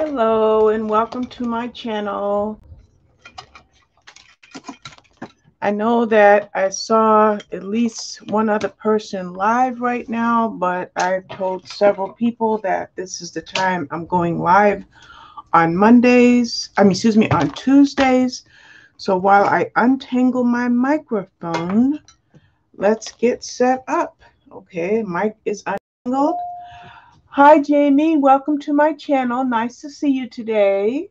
Hello and welcome to my channel. I know that I saw at least one other person live right now, but I've told several people that this is the time I'm going live on on Tuesdays. So while I untangle my microphone, let's get set up. Okay, mic is untangled. Hi Jamie, welcome to my channel. Nice to see you today.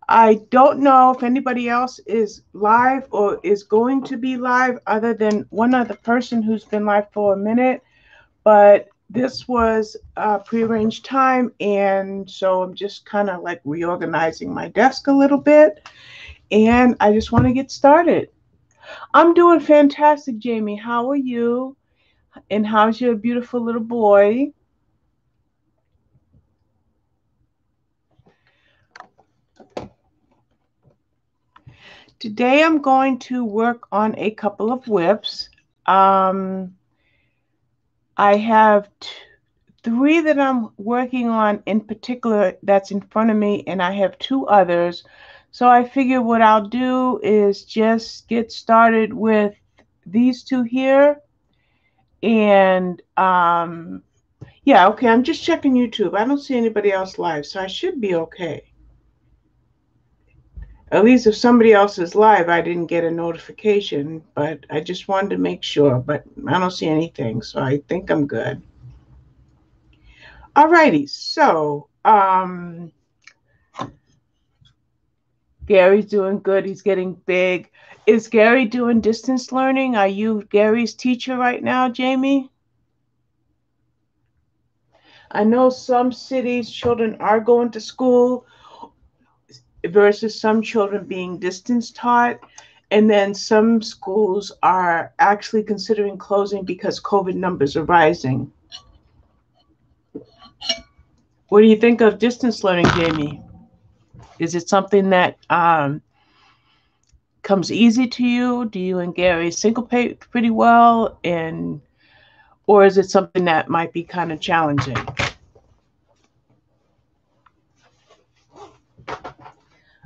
I don't know if anybody else is live or is going to be live other than one other person who's been live for a minute, but this was a prearranged time, and so I'm just kind of like reorganizing my desk a little bit, and I just want to get started. I'm doing fantastic, Jamie. How are you? And how's your beautiful little boy? Today I'm going to work on a couple of whips. I have three that I'm working on in particular that's in front of me, and I have two others. So I figure what I'll do is just get started with these two here. And yeah, okay, I'm just checking YouTube. I don't see anybody else live, so I should be okay. At least if somebody else is live, I didn't get a notification, but I just wanted to make sure. But I don't see anything, so I think I'm good. Alrighty, so Gary's doing good. He's getting big. Is Gary doing distance learning? Are you Gary's teacher right now, Jamie? I know some cities children are going to school versus some children being distance taught. And then some schools are actually considering closing because COVID numbers are rising. What do you think of distance learning, Jamie? Is it something that comes easy to you? Do you and Gary syncopate pretty well? Or is it something that might be kind of challenging?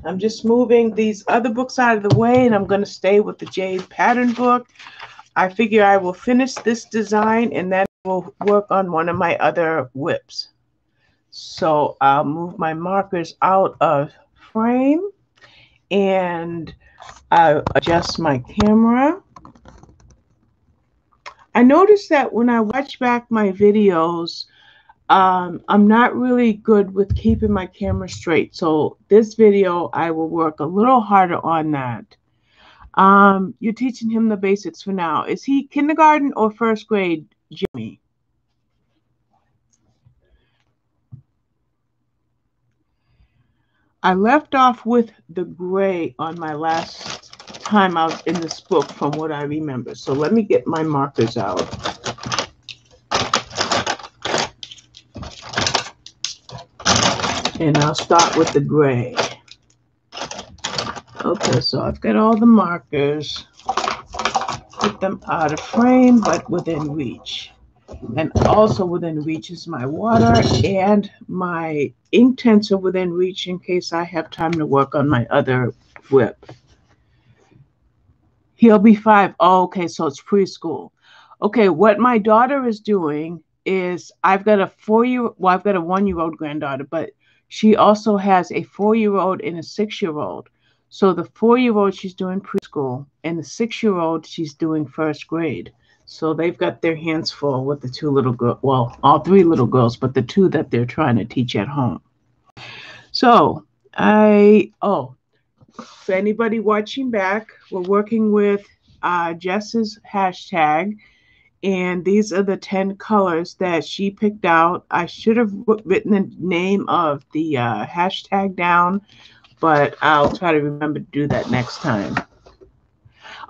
I'm just moving these other books out of the way, and I'm going to stay with the Jade pattern book. I figure I will finish this design and then we'll work on one of my other whips. So I'll move my markers out of frame and I'll adjust my camera. I noticed that when I watch back my videos, I'm not really good with keeping my camera straight. So this video, I will work a little harder on that. You're teaching him the basics for now. Is he kindergarten or first grade, Jimmy? I left off with the gray on my last time I was in this book from what I remember. So let me get my markers out. And I'll start with the gray. Okay, so I've got all the markers. Put them out of frame, but within reach. And also within reach is my water and my Inktense are within reach in case I have time to work on my other whip. He'll be 5. Oh, okay, so it's preschool. Okay, what my daughter is doing is I've got a 1-year-old granddaughter, but she also has a 4-year-old and a 6-year-old. So the 4-year-old, she's doing preschool, and the 6-year-old, she's doing first grade. So they've got their hands full with the two little girls, well, all three little girls, but the two that they're trying to teach at home. So for anybody watching back, we're working with Jess's hashtag, and these are the 10 colors that she picked out. I should have written the name of the hashtag down, but I'll try to remember to do that next time.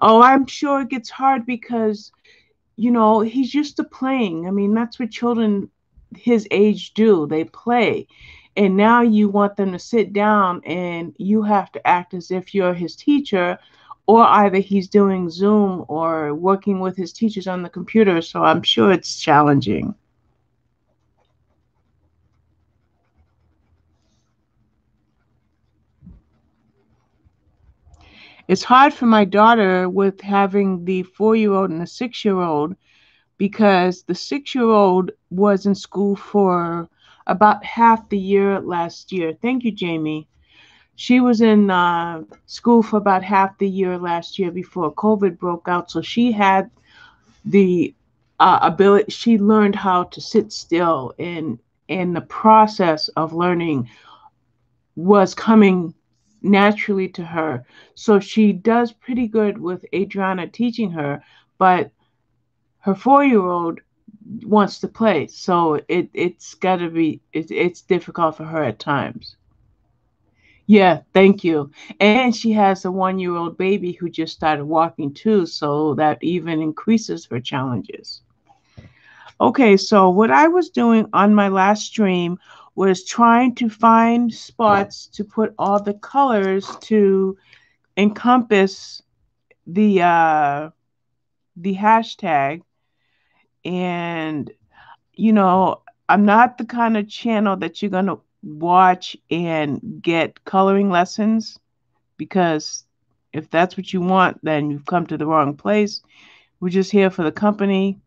Oh, I'm sure it gets hard because, he's used to playing. I mean, that's what children his age do. They play. And now you want them to sit down and you have to act as if you're his teacher, or either he's doing Zoom or working with his teachers on the computer. So I'm sure it's challenging. It's hard for my daughter with having the 4-year-old and the 6-year-old because the 6-year-old was in school for about half the year last year. Thank you, Jamie. She was in school for about half the year last year before COVID broke out. So she had the ability, she learned how to sit still, and the process of learning was coming naturally to her. So she does pretty good with Adriana teaching her, but her 4-year-old wants to play. So it's got to be, it's difficult for her at times. Yeah, thank you. And she has a 1-year-old baby who just started walking too, so that even increases her challenges. Okay, so what I was doing on my last stream was trying to find spots to put all the colors to encompass the hashtag. And you know, I'm not the kind of channel that you're gonna watch and get coloring lessons, because if that's what you want, then you've come to the wrong place. We're just here for the company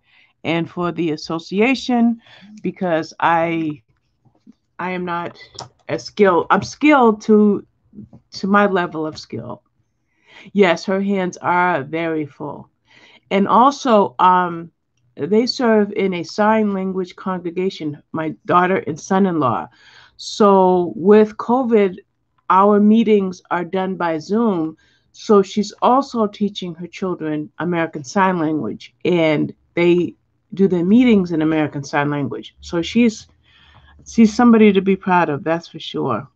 and for the association, because I am not as skilled. I'm skilled to my level of skill. Yes, her hands are very full. And also, they serve in a sign language congregation, my daughter and son-in-law. So with COVID, our meetings are done by Zoom. So she's also teaching her children American Sign Language, and they do their meetings in American Sign Language. So she's somebody to be proud of, that's for sure.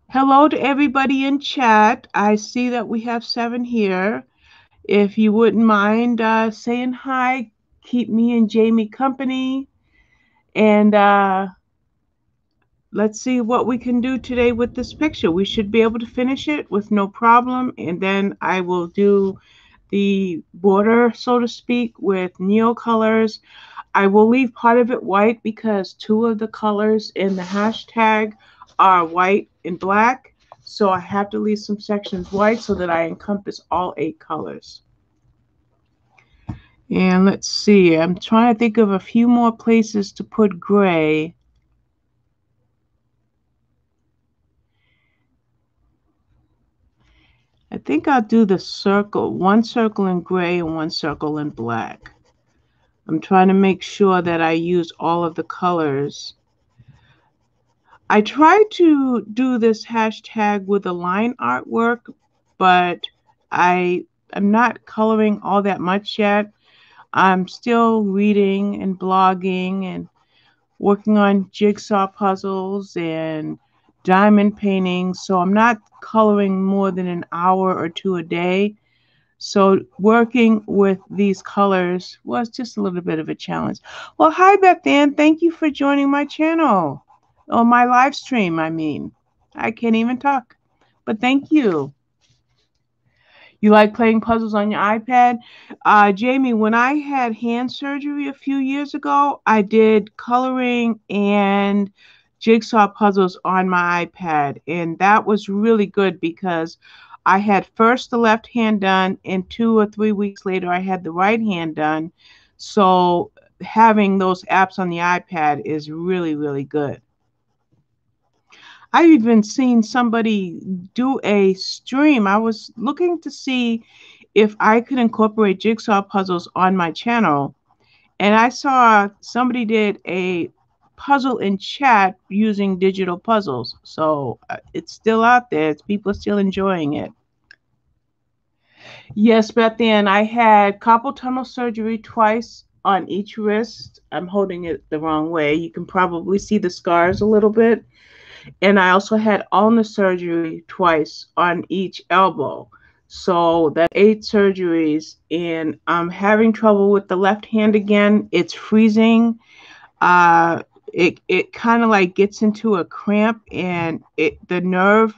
Hello to everybody in chat. I see that we have 7 here. If you wouldn't mind saying hi, keep me and Jamie company. And let's see what we can do today with this picture. We should be able to finish it with no problem. And then I will do the border, so to speak, with Neo colors. I will leave part of it white because 2 of the colors in the hashtag are white and black. So I have to leave some sections white so that I encompass all 8 colors. And let's see, I'm trying to think of a few more places to put gray. I think I'll do the circle, 1 circle in gray and 1 circle in black. I'm trying to make sure that I use all of the colors. I tried to do this hashtag with a line artwork, but I'm not coloring all that much yet. I'm still reading and blogging and working on jigsaw puzzles and diamond painting, so I'm not coloring more than an hour or 2 a day. So working with these colors was just a little bit of a challenge. Well, hi, Beth Ann. Thank you for joining my channel. On my live stream, I mean. I can't even talk, but thank you. You like playing puzzles on your iPad? Jamie, when I had hand surgery a few years ago, I did coloring and jigsaw puzzles on my iPad, and that was really good because I had first the left hand done, and 2 or 3 weeks later, I had the right hand done. So having those apps on the iPad is really, really good. I've even seen somebody do a stream. I was looking to see if I could incorporate jigsaw puzzles on my channel, and I saw somebody did a puzzle in chat using digital puzzles. So it's still out there. People are still enjoying it. Yes, Beth Ann, I had carpal tunnel surgery twice on each wrist. I'm holding it the wrong way. You can probably see the scars a little bit. And I also had ulnar surgery twice on each elbow. So that's 8 surgeries, and I'm having trouble with the left hand again. It's freezing. It kind of like gets into a cramp, and the nerve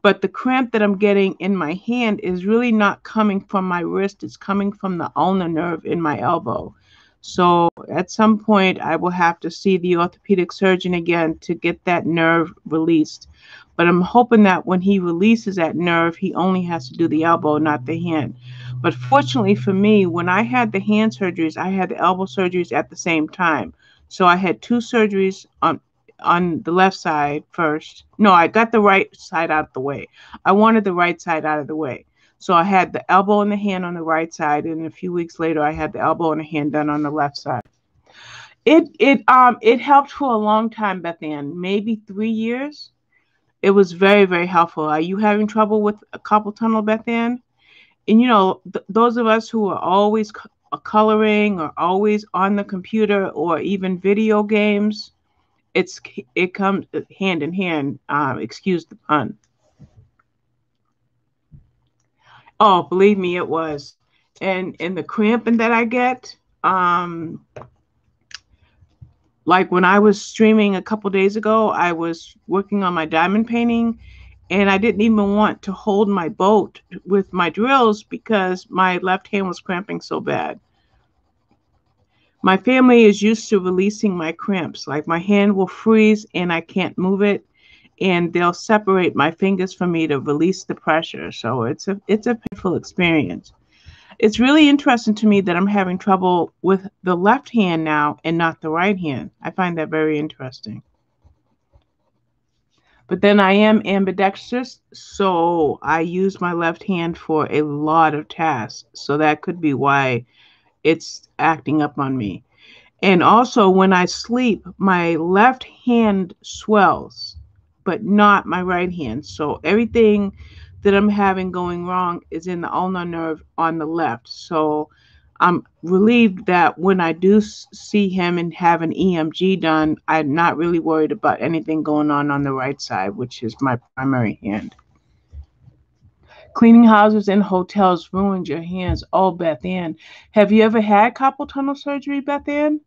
but the cramp that I'm getting in my hand is really not coming from my wrist. It's coming from the ulnar nerve in my elbow. So at some point, I will have to see the orthopedic surgeon again to get that nerve released. But I'm hoping that when he releases that nerve, he only has to do the elbow, not the hand. But fortunately for me, when I had the hand surgeries, I had the elbow surgeries at the same time. So I had two surgeries on the left side first. No, I got the right side out of the way. I wanted the right side out of the way. So I had the elbow and the hand on the right side, and a few weeks later I had the elbow and the hand done on the left side. It helped for a long time, Beth Ann, maybe 3 years. It was very, very helpful. Are you having trouble with a carpal tunnel, Beth Ann? And those of us who are always coloring or always on the computer or even video games, it comes hand in hand. Excuse the pun. Oh, believe me, it was. And the cramping that I get, like when I was streaming a couple days ago, I was working on my diamond painting, and I didn't even want to hold my boat with my drills because my left hand was cramping so bad. My family is used to releasing my cramps. Like my hand will freeze and I can't move it, and they'll separate my fingers from me to release the pressure. So it's a painful experience. It's really interesting to me that I'm having trouble with the left hand now and not the right hand. I find that very interesting. But then I am ambidextrous, so I use my left hand for a lot of tasks. So that could be why it's acting up on me. And also, when I sleep, my left hand swells, but not my right hand. So everything that I'm having going wrong is in the ulnar nerve on the left. So I'm relieved that when I do see him and have an EMG done, I'm not really worried about anything going on the right side, which is my primary hand. Cleaning houses and hotels ruined your hands. Oh, Beth Ann. Have you ever had carpal tunnel surgery, Beth Ann?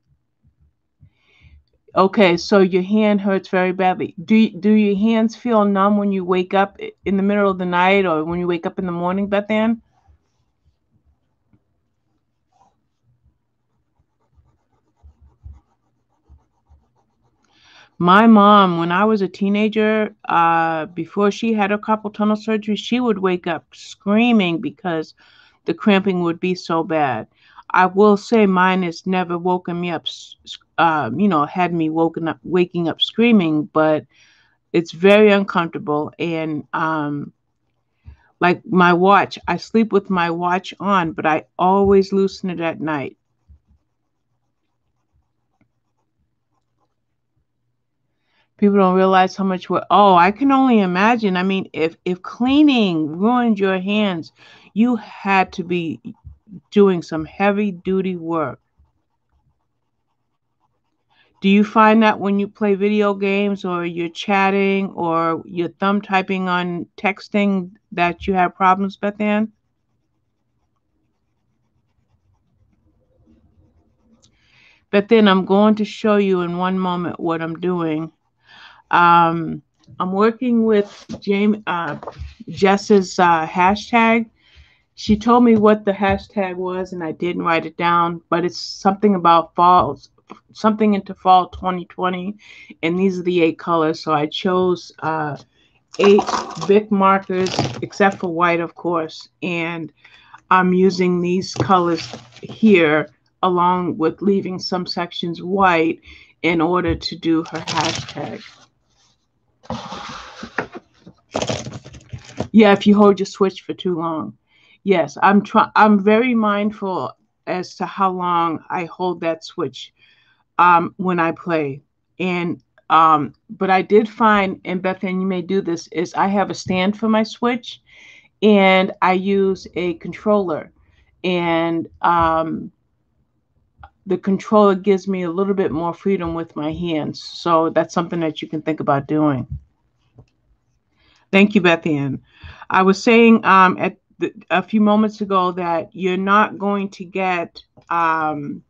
Okay, so your hand hurts very badly. Do your hands feel numb when you wake up in the middle of the night or when you wake up in the morning, Beth Ann? My mom, when I was a teenager, before she had her carpal tunnel surgery, she would wake up screaming because the cramping would be so bad. I will say mine has never woken me up, had me waking up screaming, but it's very uncomfortable. And like my watch, I sleep with my watch on, but I always loosen it at night. People don't realize how much work. Oh, I can only imagine. I mean, if cleaning ruined your hands, you had to be doing some heavy duty work. Do you find that when you play video games or you're chatting or you're thumb typing on texting that you have problems, Beth Ann? But then I'm going to show you in one moment what I'm doing. Um, I'm working with Jess's hashtag. She told me what the hashtag was, and I didn't write it down, but it's something about fall, something into fall 2020, and these are the 8 colors. So I chose 8 Bic markers, except for white, of course, and I'm using these colors here along with leaving some sections white in order to do her hashtag. Yeah, if you hold your switch for too long. Yes, I'm very mindful as to how long I hold that switch when I play. And but I did find, and Beth Ann, you may do this, is I have a stand for my switch and I use a controller. And the controller gives me a little bit more freedom with my hands. So that's something that you can think about doing. Thank you, Beth Ann. I was saying a few moments ago that you're not going to get fine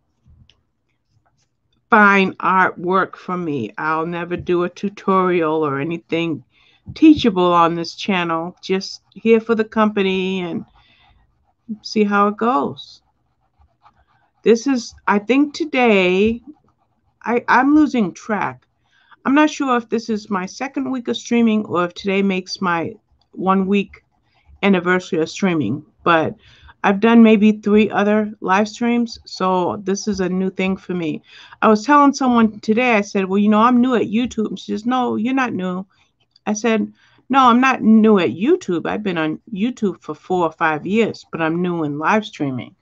artwork from me. I'll never do a tutorial or anything teachable on this channel. Just here for the company and see how it goes. This is, I think today, I'm losing track. I'm not sure if this is my second week of streaming or if today makes my 1 week anniversary of streaming, but I've done maybe 3 other live streams, so this is a new thing for me. I was telling someone today, I said, well, I'm new at YouTube. And she says, no, you're not new. I said, no, I'm not new at YouTube. I've been on YouTube for 4 or 5 years, but I'm new in live streaming.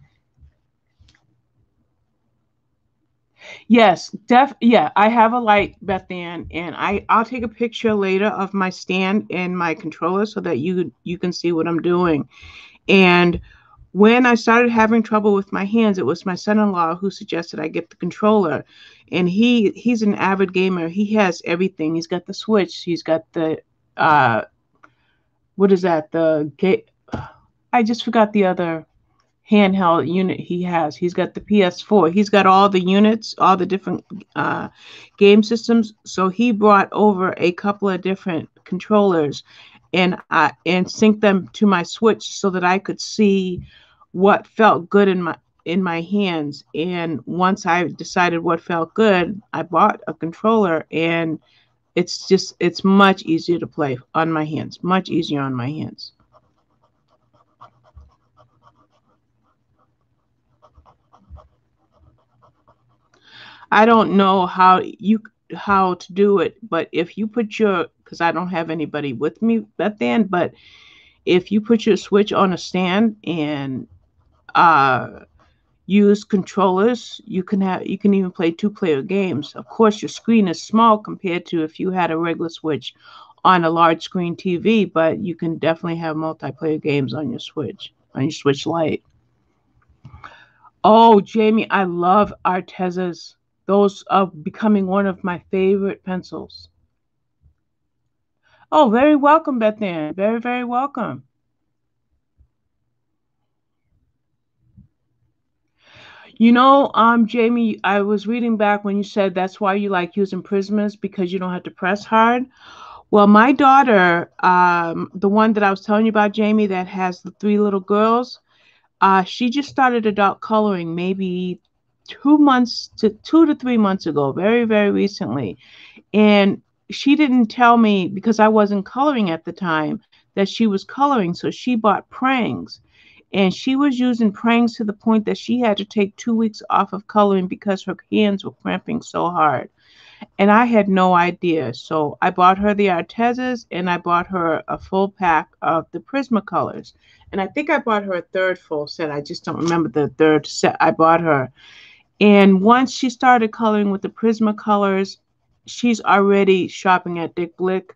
Yes, yeah, I have a light, Beth Ann, and I'll take a picture later of my stand and my controller so that you can see what I'm doing. And when I started having trouble with my hands, it was my son-in-law who suggested I get the controller. And he's an avid gamer. He has everything. He's got the Switch. He's got the what is that? I just forgot the other handheld unit he has. He's got the PS4. He's got all the units, all the different game systems. So he brought over a couple of different controllers and synced them to my Switch so that I could see what felt good in my hands. And once I decided what felt good, I bought a controller, and it's much easier to play on my hands, much easier on my hands. I don't know how to do it, but if you put because I don't have anybody with me then, but if you put your Switch on a stand and use controllers, you can even play 2-player games. Of course, your screen is small compared to if you had a regular Switch on a large screen TV, but you can definitely have multiplayer games on your Switch Lite. Oh, Jamie, I love Artezas. Those are becoming one of my favorite pencils. Oh, very welcome, Beth Ann. Very, very welcome. Jamie, I was reading back when you said that's why you like using Prismas, because you don't have to press hard. Well, my daughter, the one that I was telling you about, Jamie, that has the 3 little girls, she just started adult coloring maybe 2 to 3 months ago, very, very recently. And she didn't tell me, because I wasn't coloring at the time, that she was coloring. So she bought prangs. And she was using prangs to the point that she had to take 2 weeks off of coloring because her hands were cramping so hard. And I had no idea. So I bought her the Artezas, and I bought her a full pack of the Prismacolors. And I think I bought her a 3rd full set. I just don't remember the 3rd set I bought her. And once she started coloring with the Prismacolors, she's already shopping at Dick Blick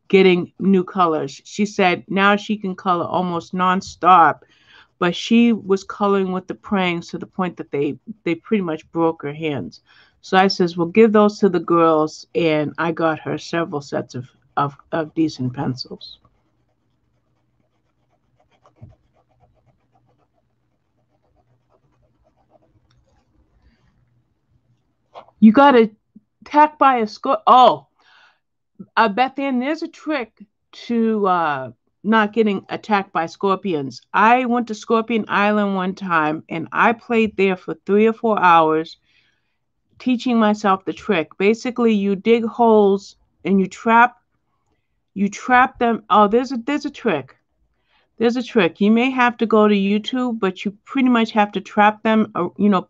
getting new colors. She said now she can color almost nonstop, but she was coloring with the prangs to the point that they pretty much broke her hands. So I says, well, give those to the girls, and I got her several sets of decent pencils. You got attacked by a scorpion. Oh, Beth Ann, there's a trick to not getting attacked by scorpions. I went to Scorpion Island one time, and I played there for 3 or 4 hours teaching myself the trick. Basically, you dig holes and you trap them. Oh, there's a trick. There's a trick. You may have to go to YouTube, but you pretty much have to trap them,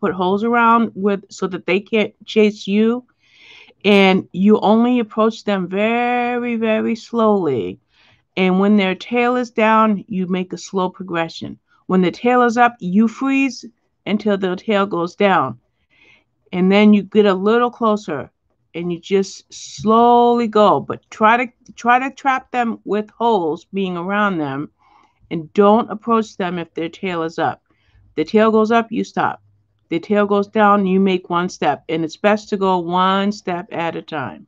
put holes around so that they can't chase you. And you only approach them very, very slowly. And when their tail is down, you make a slow progression. When the tail is up, you freeze until the tail goes down. And then you get a little closer and you just slowly go. But try to trap them with holes being around them, and don't approach them if their tail is up. The tail goes up, you stop. The tail goes down, you make 1 step. And it's best to go 1 step at a time.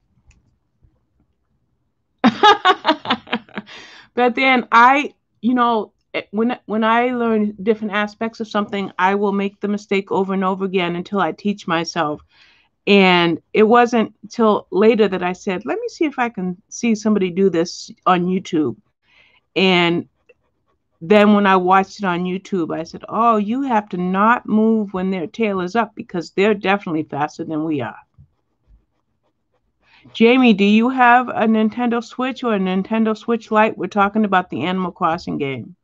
But then when I learn different aspects of something, I will make the mistake over and over again until I teach myself. And it wasn't till later that I said, let me see if I can see somebody do this on YouTube. And then when I watched it on YouTube, I said, oh, you have to not move when their tail is up because they're definitely faster than we are. Jamie, do you have a Nintendo Switch or a Nintendo Switch Lite? We're talking about the Animal Crossing game.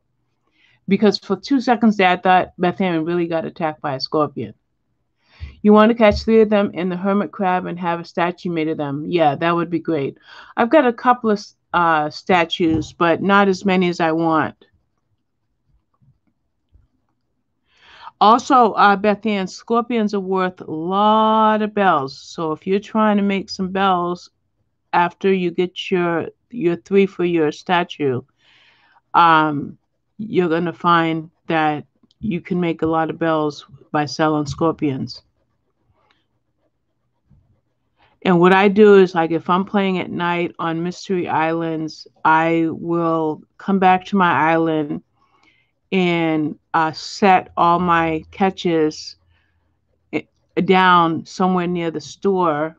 Because for 2 seconds there, I thought Beth Ann really got attacked by a scorpion. You want to catch 3 of them in the hermit crab and have a statue made of them? Yeah, that would be great. I've got a couple of statues, but not as many as I want. Also, Beth Ann, scorpions are worth a lot of bells. So if you're trying to make some bells after you get your 3 for your statue, you're going to find that you can make a lot of bells by selling scorpions. And what I do is, like, if I'm playing at night on Mystery Islands, I will come back to my island and set all my catches down somewhere near the store.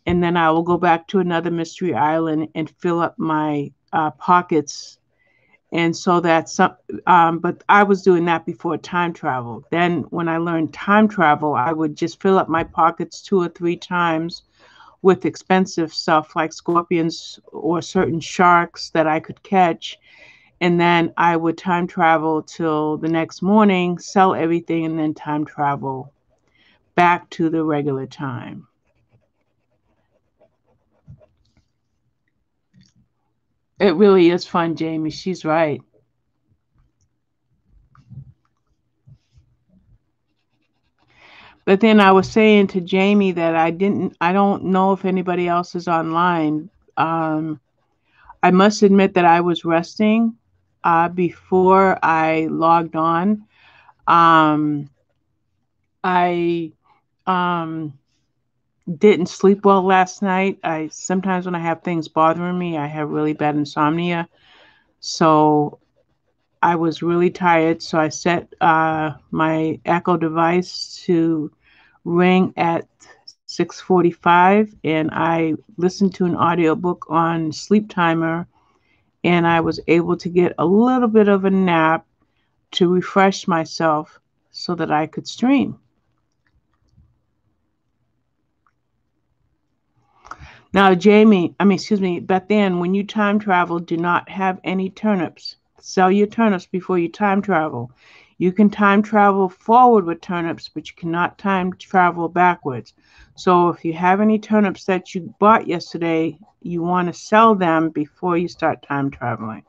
And then I will go back to another Mystery Island and fill up my pockets. And so that's but I was doing that before time travel. Then when I learned time travel, I would just fill up my pockets 2 or 3 times with expensive stuff like scorpions or certain sharks that I could catch. And then I would time travel till the next morning, sell everything, and then time travel back to the regular time. It really is fun, Jamie. She's right. But then I was saying to Jamie that I don't know if anybody else is online. I must admit that I was resting before I logged on. I didn't sleep well last night. Sometimes when I have things bothering me, I have really bad insomnia. So I was really tired. So I set my Echo device to ring at 6:45, and I listened to an audiobook on Sleep Timer, and I was able to get a little bit of a nap to refresh myself so that I could stream. Now, Beth Ann, when you time travel, do not have any turnips. Sell your turnips before you time travel. You can time travel forward with turnips, but you cannot time travel backwards. So if you have any turnips that you bought yesterday, you want to sell them before you start time traveling.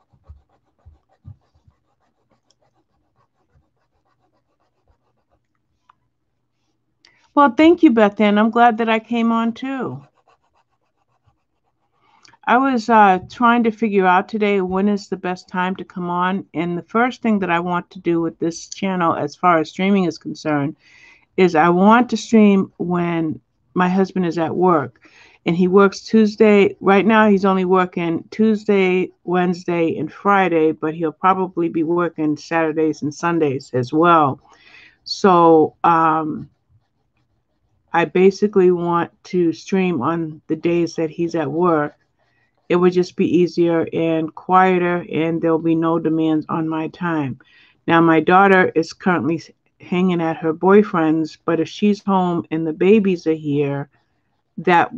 Well, thank you, Beth Ann. I'm glad that I came on too. I was trying to figure out today when is the best time to come on. And the first thing that I want to do with this channel, as far as streaming is concerned, is I want to stream when my husband is at work. And he works Tuesday. Right now, he's only working Tuesday, Wednesday, and Friday, but he'll probably be working Saturdays and Sundays as well. So I basically want to stream on the days that he's at work. It would just be easier and quieter, and there'll be no demands on my time. Now, my daughter is currently hanging at her boyfriend's, but if she's home and the babies are here, that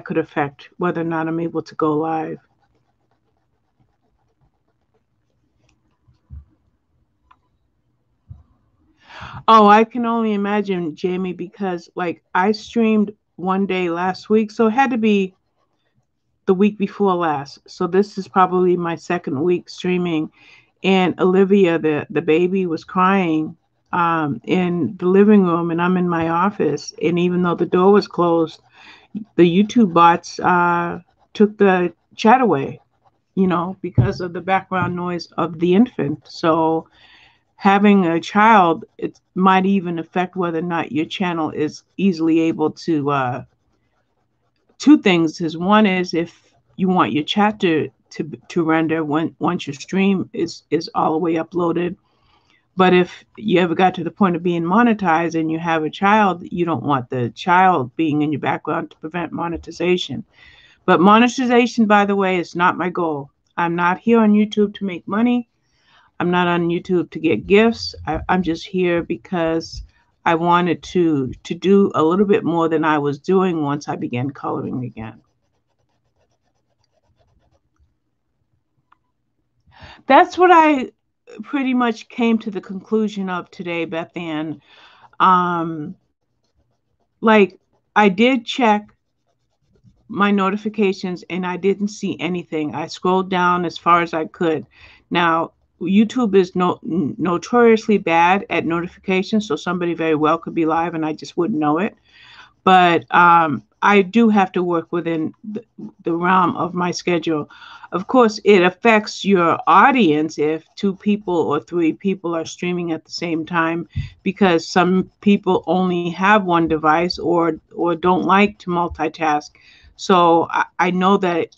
could affect whether or not I'm able to go live. Oh, I can only imagine, Jamie, because like I streamed one day last week, so it had to be the week before last. So this is probably my second week streaming. And Olivia, the baby, was crying in the living room, and I'm in my office. And even though the door was closed, the YouTube bots took the chat away, because of the background noise of the infant. So having a child, it might even affect whether or not your channel is easily able to two things is one is if you want your chat to render once your stream is all the way uploaded. But if you ever got to the point of being monetized and you have a child, you don't want the child being in your background to prevent monetization. But monetization, by the way, is not my goal. I'm not here on YouTube to make money. I'm not on YouTube to get gifts. I'm just here because I wanted to do a little bit more than I was doing once I began coloring again. That's what I pretty much came to the conclusion of today, Beth Ann. Um, like I did check my notifications and I didn't see anything. I scrolled down as far as I could. Now, YouTube is notoriously bad at notifications, so somebody very well could be live and I just wouldn't know it. But I do have to work within the realm of my schedule. Of course, it affects your audience if two people or three people are streaming at the same time, because some people only have one device or don't like to multitask. So I know that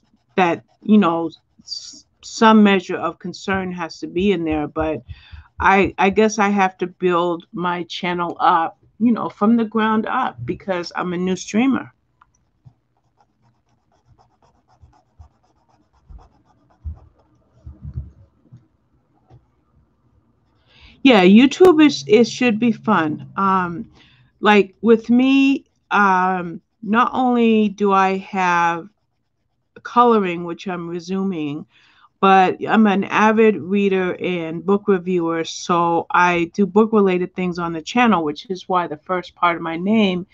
some measure of concern has to be in there, but I guess I have to build my channel up, from the ground up because I'm a new streamer. Yeah, YouTube is it should be fun. Like with me, not only do I have coloring, which I'm resuming, but I'm an avid reader and book reviewer, so I do book related things on the channel, which is why the first part of my name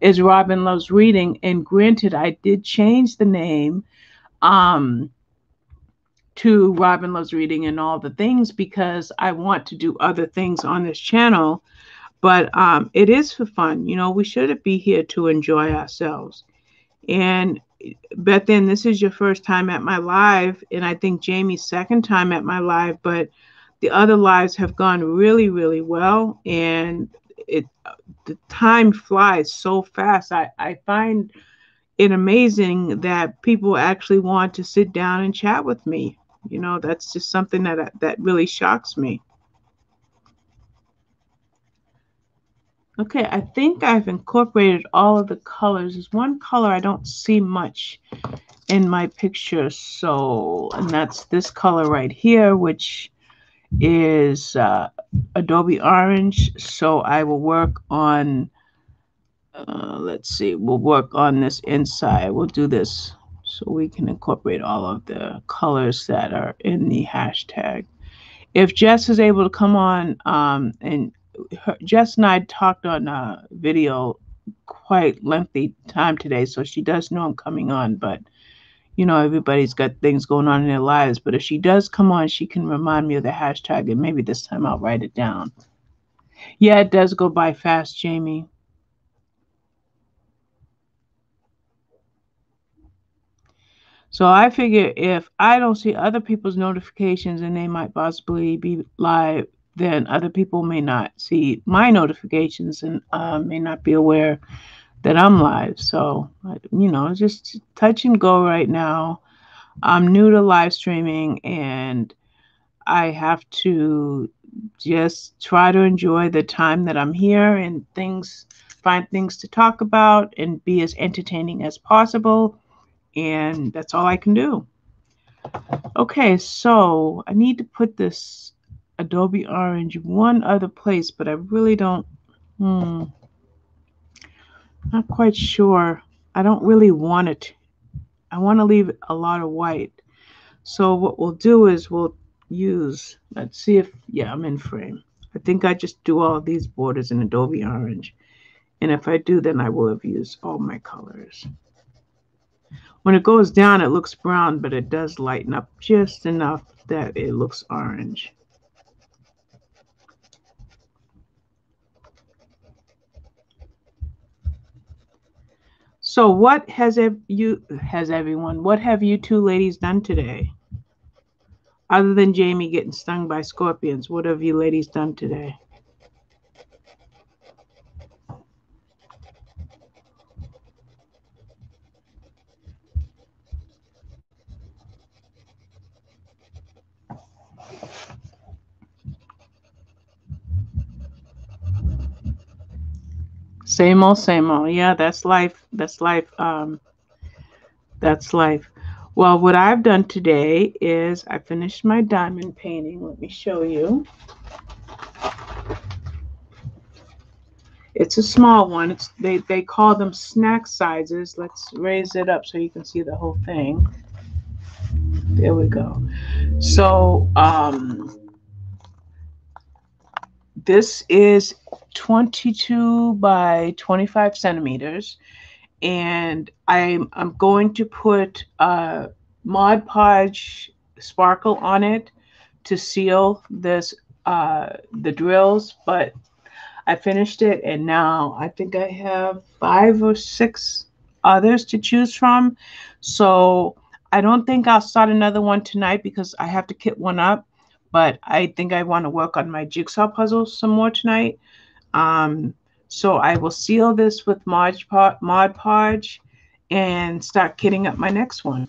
is Robin Loves Reading. And granted, I did change the name um, to Robin Loves Reading and all the things because I want to do other things on this channel. But it is for fun. We shouldn't be here to enjoy ourselves. And Beth Ann, this is your first time at my live, and I think Jamie's second time at my live, but the other lives have gone really, really well. And the time flies so fast. I find it amazing that people actually want to sit down and chat with me. That's just something that really shocks me. Okay, I think I've incorporated all of the colors. There's one color I don't see much in my picture, and that's this color right here, which is Adobe Orange. So I will work on, let's see, we'll work on this inside. We'll do this so we can incorporate all of the colors that are in the hashtag. If Jess is able to come on, and Jess and I talked on a video quite lengthy time today, so she does know I'm coming on, but everybody's got things going on in their lives. But if she does come on, she can remind me of the hashtag, and maybe this time I'll write it down. Yeah, it does go by fast, Jamie. So I figure if I don't see other people's notifications and they might possibly be live, then other people may not see my notifications and may not be aware that I'm live. So, it's just touch and go right now. I'm new to live streaming and I have to just try to enjoy the time that I'm here and find things to talk about and be as entertaining as possible. And that's all I can do. Okay, so I need to put this Adobe Orange one other place, but I really don't, not quite sure. I don't really want it. I want to leave a lot of white. So what we'll do is let's see if, yeah, I'm in frame. I think I just do all of these borders in Adobe Orange. And if I do, then I will have used all my colors. When it goes down, it looks brown, but it does lighten up just enough that it looks orange. So what has everyone, what have you two ladies done today? Other than Jamie getting stung by scorpions, what have you ladies done today? Same old, same old. Yeah, that's life. That's life. That's life. Well, what I've done today is I finished my diamond painting. Let me show you. It's a small one. They call them snack sizes. Let's raise it up so you can see the whole thing. There we go. So this is 22 by 25 centimeters, and I'm going to put Mod Podge sparkle on it to seal this the drills, but I finished it, and now I think I have 5 or 6 others to choose from. So I don't think I'll start another one tonight because I have to kit one up. But I think I want to work on my jigsaw puzzle some more tonight. Um, so I will seal this with Mod Podge and start kitting up my next one.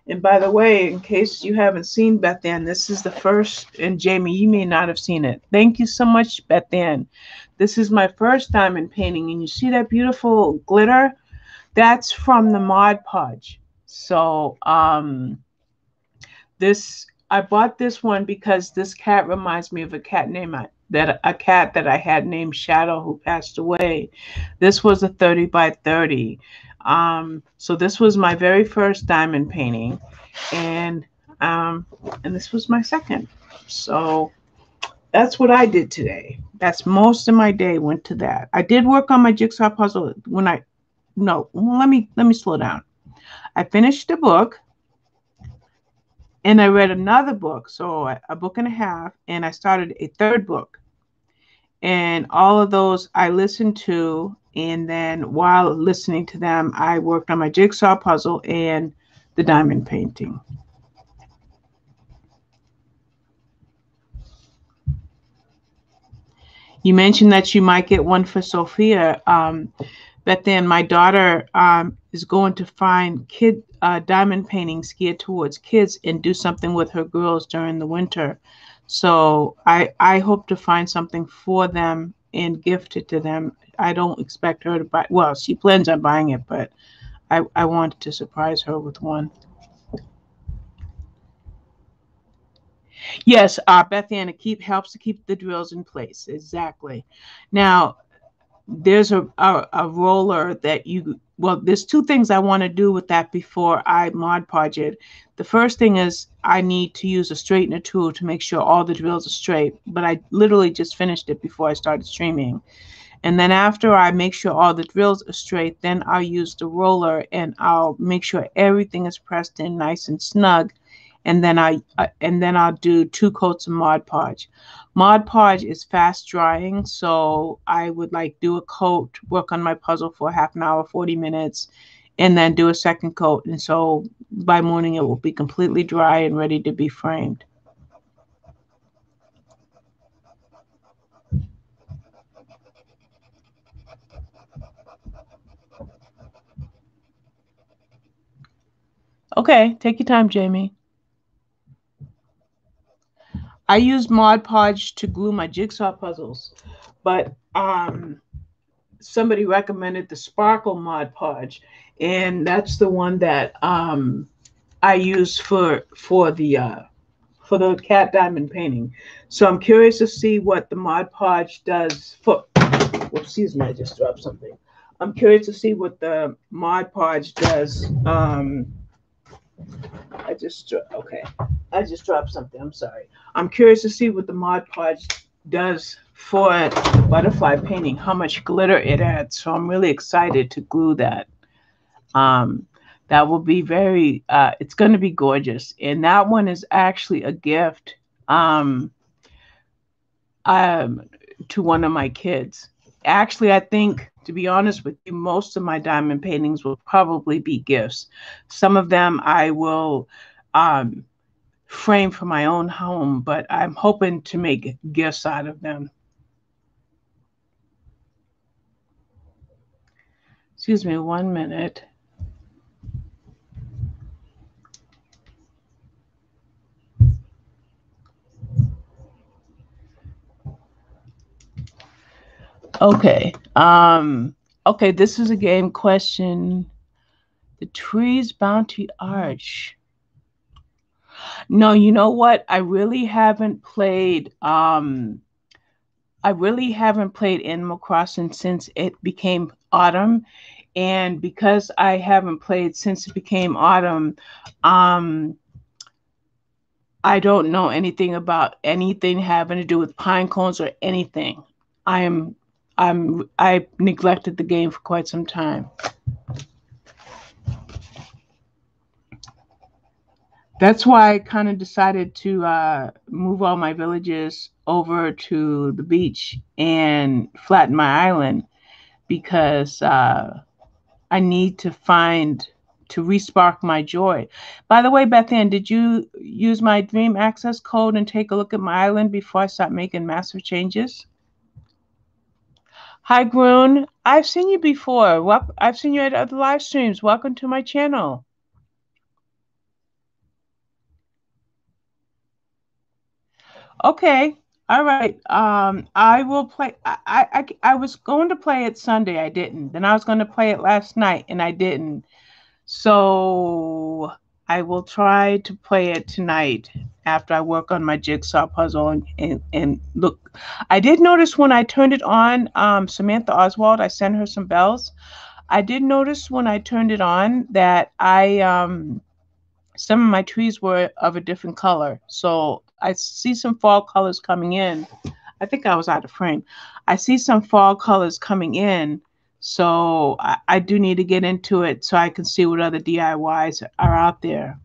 And by the way, in case you haven't seen Beth Ann, this is the first, and Jamie, you may not have seen it. Thank you so much, Beth Ann. This is my first diamond painting, and you see that beautiful glitter? That's from the Mod Podge. So this I bought this one because this cat reminds me of a cat that I had named Shadow, who passed away. This was a 30 by 30. So this was my very first diamond painting, and um, and this was my second. So that's what I did today. That's most of my day went to that. I did work on my jigsaw puzzle when I no, let me slow down. I finished the book and I read another book, so a book and a half, and I started a third book. And all of those I listened to, and then while listening to them, I worked on my jigsaw puzzle and the diamond painting. You mentioned that you might get one for Sophia. But then my daughter is going to find kid diamond paintings geared towards kids and do something with her girls during the winter. So I hope to find something for them and gift it to them. I don't expect her to buy. Well, she plans on buying it, but I wanted to surprise her with one. Yes, Beth Ann, it helps to keep the drills in place. Exactly. Now, there's a roller that you well there's 2 things I want to do with that before I Mod Podge it. The first thing is I need to use a straightener tool to make sure all the drills are straight, but I literally just finished it before I started streaming. And then after I make sure all the drills are straight, then I'll use the roller and I'll make sure everything is pressed in nice and snug. And then I'll do 2 coats of Mod Podge. Mod Podge is fast drying, so I would like do a coat, work on my puzzle for half an hour, 40 minutes, and then do a second coat. And so by morning it will be completely dry and ready to be framed. Okay, take your time, Jamie. I use Mod Podge to glue my jigsaw puzzles, but somebody recommended the Sparkle Mod Podge, and that's the one that I use for the cat diamond painting. So I'm curious to see what the Mod Podge does for. Well, excuse me, I just dropped something. I'm curious to see what the Mod Podge does. Okay. I just dropped something. I'm sorry. I'm curious to see what the Mod Podge does for the butterfly painting, how much glitter it adds. So I'm really excited to glue that. Um, that will be it's going to be gorgeous. And that one is actually a gift um, um, to one of my kids. Actually, I think, to be honest with you, most of my diamond paintings will probably be gifts. Some of them I will um, frame for my own home, but I'm hoping to make gifts out of them. Excuse me 1 minute. Okay. Okay, this is a game question. The Trees Bounty Arch. No, you know what? I really haven't played Animal Crossing since it became autumn. And because I haven't played since it became autumn, um, I don't know anything about anything having to do with pine cones or anything. I am I neglected the game for quite some time. That's why I kind of decided to move all my villages over to the beach and flatten my island because I need to find to respark my joy. By the way, Beth Ann, did you use my dream access code and take a look at my island before I start making massive changes? Hi, Groon. I've seen you before. I've seen you at other live streams. Welcome to my channel. Okay. All right. I will play. I was going to play it Sunday. I didn't. Then I was going to play it last night, and I didn't. So I will try to play it tonight after I work on my jigsaw puzzle and look. I did notice when I turned it on, Samantha Oswald, I sent her some bells. I did notice when I turned it on that I some of my trees were of a different color. So I see some fall colors coming in. I think I was out of frame. I see some fall colors coming in. So I do need to get into it so I can see what other DIYs are out there.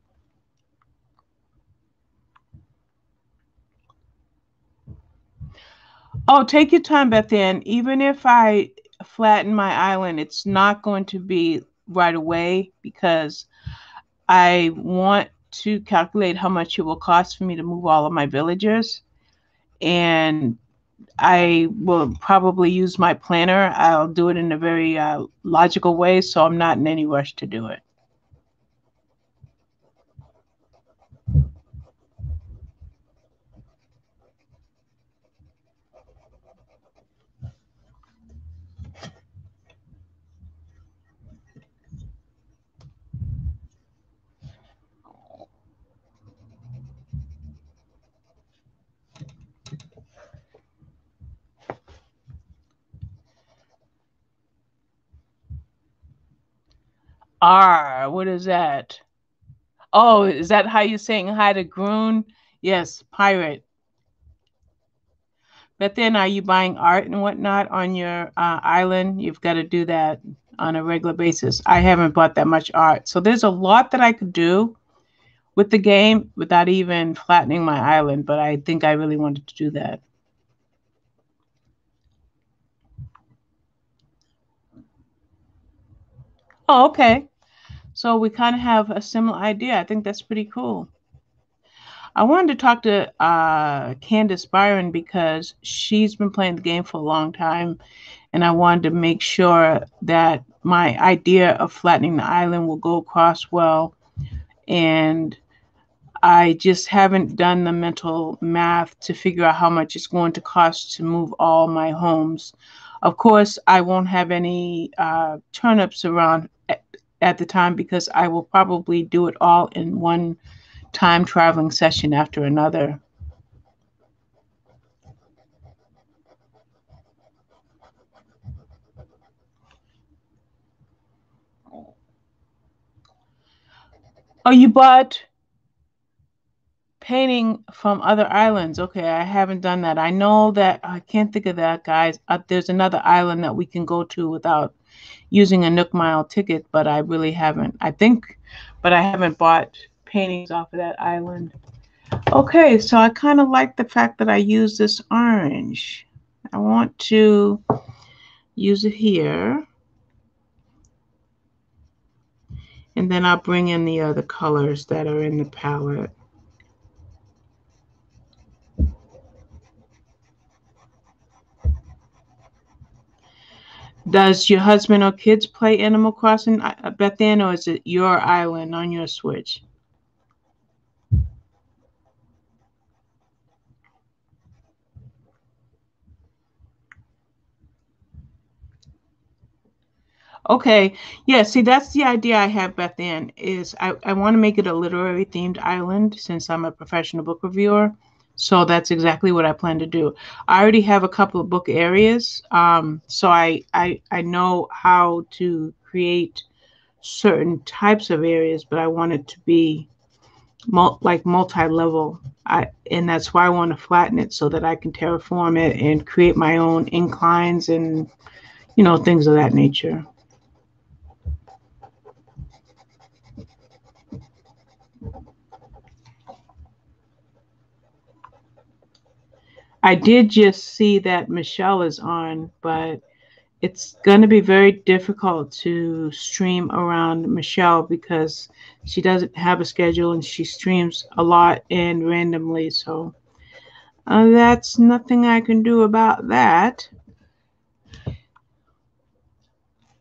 Oh, take your time, Beth Ann. Even if I flatten my island, it's not going to be right away because I want to calculate how much it will cost for me to move all of my villagers. And I will probably use my planner. I'll do it in a very logical way, so I'm not in any rush to do it. R, what is that? Oh, is that how you're saying hi to Groon? Yes, pirate. But then are you buying art and whatnot on your island? You've got to do that on a regular basis. I haven't bought that much art. So there's a lot that I could do with the game without even flattening my island, but I think I really wanted to do that. Oh, okay. So we kind of have a similar idea. I think that's pretty cool. I wanted to talk to Candace Byron because she's been playing the game for a long time, and I wanted to make sure that my idea of flattening the island will go across well. And I just haven't done the mental math to figure out how much it's going to cost to move all my homes. Of course, I won't have any turnips around at the time because I will probably do it all in one time traveling session after another. Oh, you bought painting from other islands. Okay, I haven't done that. I know that I can't think of that, guys. There's another island that we can go to without using a Nook Mile ticket, but I really haven't. I think, but I haven't bought paintings off of that island. Okay, so I kind of like the fact that I use this orange. I want to use it here, and then I'll bring in the other colors that are in the palette. Does your husband or kids play Animal Crossing, Beth Ann, or is it your island on your Switch? Okay. Yeah, see, that's the idea I have, Beth Ann, is I want to make it a literary themed island since I'm a professional book reviewer. So that's exactly what I plan to do. I already have a couple of book areas. So I know how to create certain types of areas, but I want it to be like multi-level. And that's why I want to flatten it so that I can terraform it and create my own inclines and things of that nature. I did just see that Michelle is on, but it's going to be very difficult to stream around Michelle because she doesn't have a schedule and she streams a lot and randomly. So that's nothing I can do about that.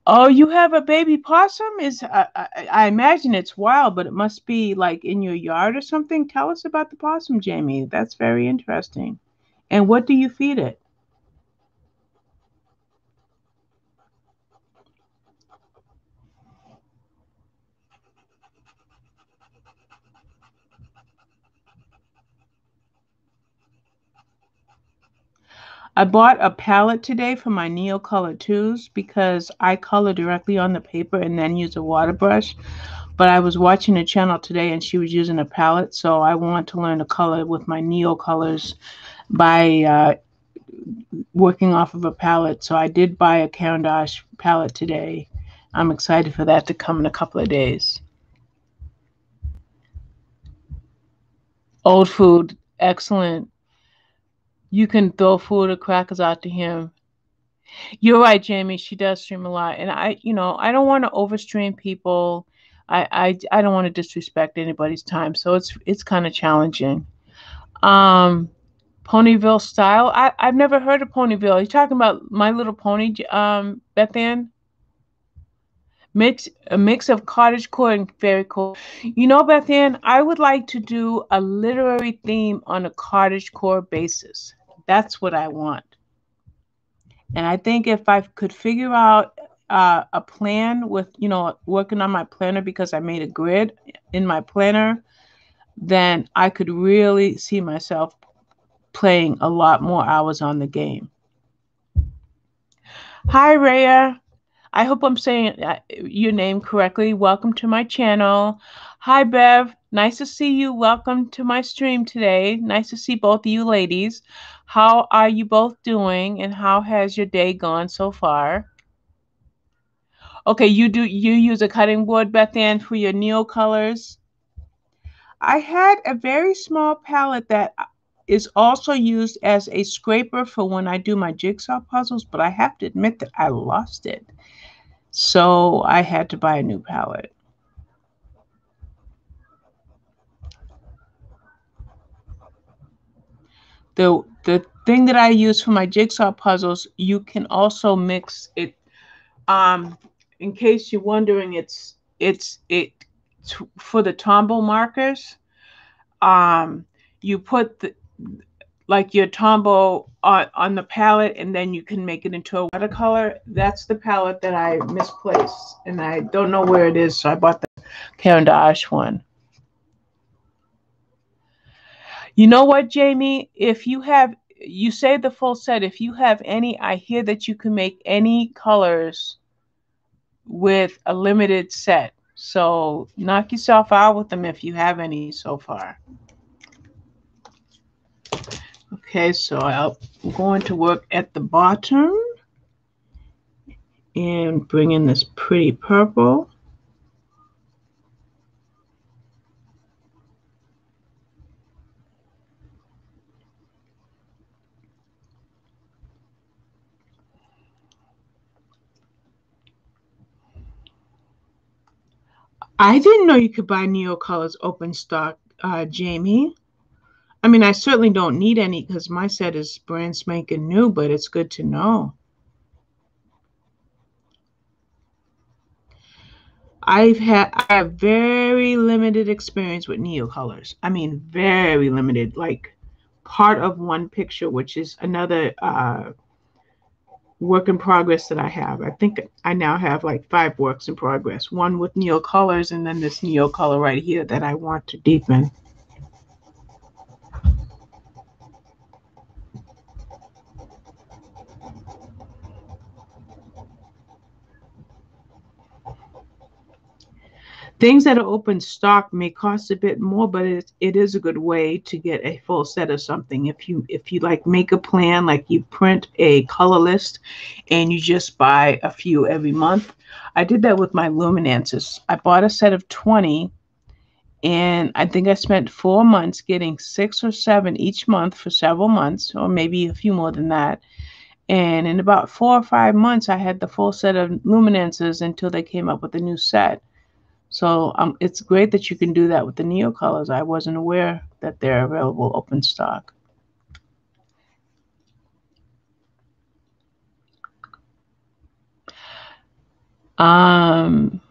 Oh, you have a baby possum? I imagine it's wild, but it must be like in your yard or something. Tell us about the possum, Jamie. That's very interesting. And what do you feed it? I bought a palette today for my Neocolor 2s because I color directly on the paper and then use a water brush. But I was watching a channel today and she was using a palette, so I want to learn to color with my Neocolors by working off of a palette. So I did buy a Caran d'Ache palette today. I'm excited for that to come in a couple of days. Old food, excellent. You can throw food or crackers out to him. You're right, Jamie. She does stream a lot, and I don't want to overstream people. I don't want to disrespect anybody's time, so it's kind of challenging. Um, Ponyville style. I've never heard of Ponyville. Are you talking about My Little Pony, Beth Ann? A mix of cottagecore and fairycore. Beth Ann, I would like to do a literary theme on a cottagecore basis. That's what I want. And I think if I could figure out a plan with, working on my planner because I made a grid in my planner, then I could really see myself playing a lot more hours on the game. Hi, Rhea. I hope I'm saying your name correctly. Welcome to my channel. Hi, Bev. Nice to see you. Welcome to my stream today. Nice to see both of you ladies. How are you both doing and how has your day gone so far? Okay, you use a cutting board, Beth Ann, for your Neocolors. I had a very small palette that is also used as a scraper for when I do my jigsaw puzzles, but I have to admit that I lost it. So I had to buy a new palette. The thing that I use for my jigsaw puzzles, you can also mix it. Um, in case you're wondering, it's for the Tombow markers. You put like your Tombow on the palette and then you can make it into a watercolor. That's the palette that I misplaced and I don't know where it is, so I bought the Caran d'Ache one. You know what, Jamie? If you say the full set, if you have any, I hear that you can make any colors with a limited set. So knock yourself out with them if you have any so far. Okay, so I'm going to work at the bottom and bring in this pretty purple. I didn't know you could buy Neocolors open stock, Jamie. I mean, I certainly don't need any because my set is brand spanking new, but it's good to know. I have very limited experience with Neocolors. I mean, very limited. Like part of one picture, which is another work in progress that I have. I think I now have like 5 works in progress. One with Neo Colors, and then this Neo Color right here that I want to deepen. Things that are open stock may cost a bit more, but it is a good way to get a full set of something. If you like make a plan, like you print a color list and you just buy a few every month. I did that with my luminances. I bought a set of 20, and I think I spent 4 months getting 6 or 7 each month for several months, or maybe a few more than that. And in about 4 or 5 months, I had the full set of luminances until they came up with a new set. So it's great that you can do that with the Neo colors. I wasn't aware that they're available open stock. Um,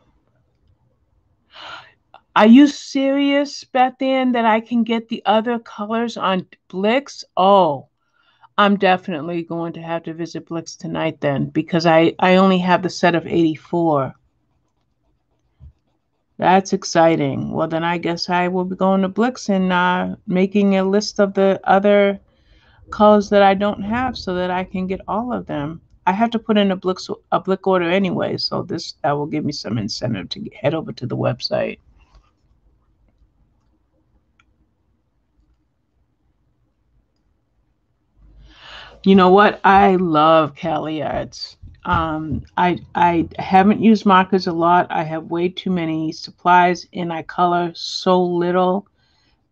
are you serious, Beth Ann, that I can get the other colors on Blix? Oh, I'm definitely going to have to visit Blix tonight then, because I only have the set of 84. That's exciting. Well, then I guess I will be going to Blix and making a list of the other colors that I don't have so that I can get all of them. I have to put in a Blick order anyway, so that will give me some incentive to head over to the website. You know what? I love CaliArts. I haven't used markers a lot. I have way too many supplies, and I color so little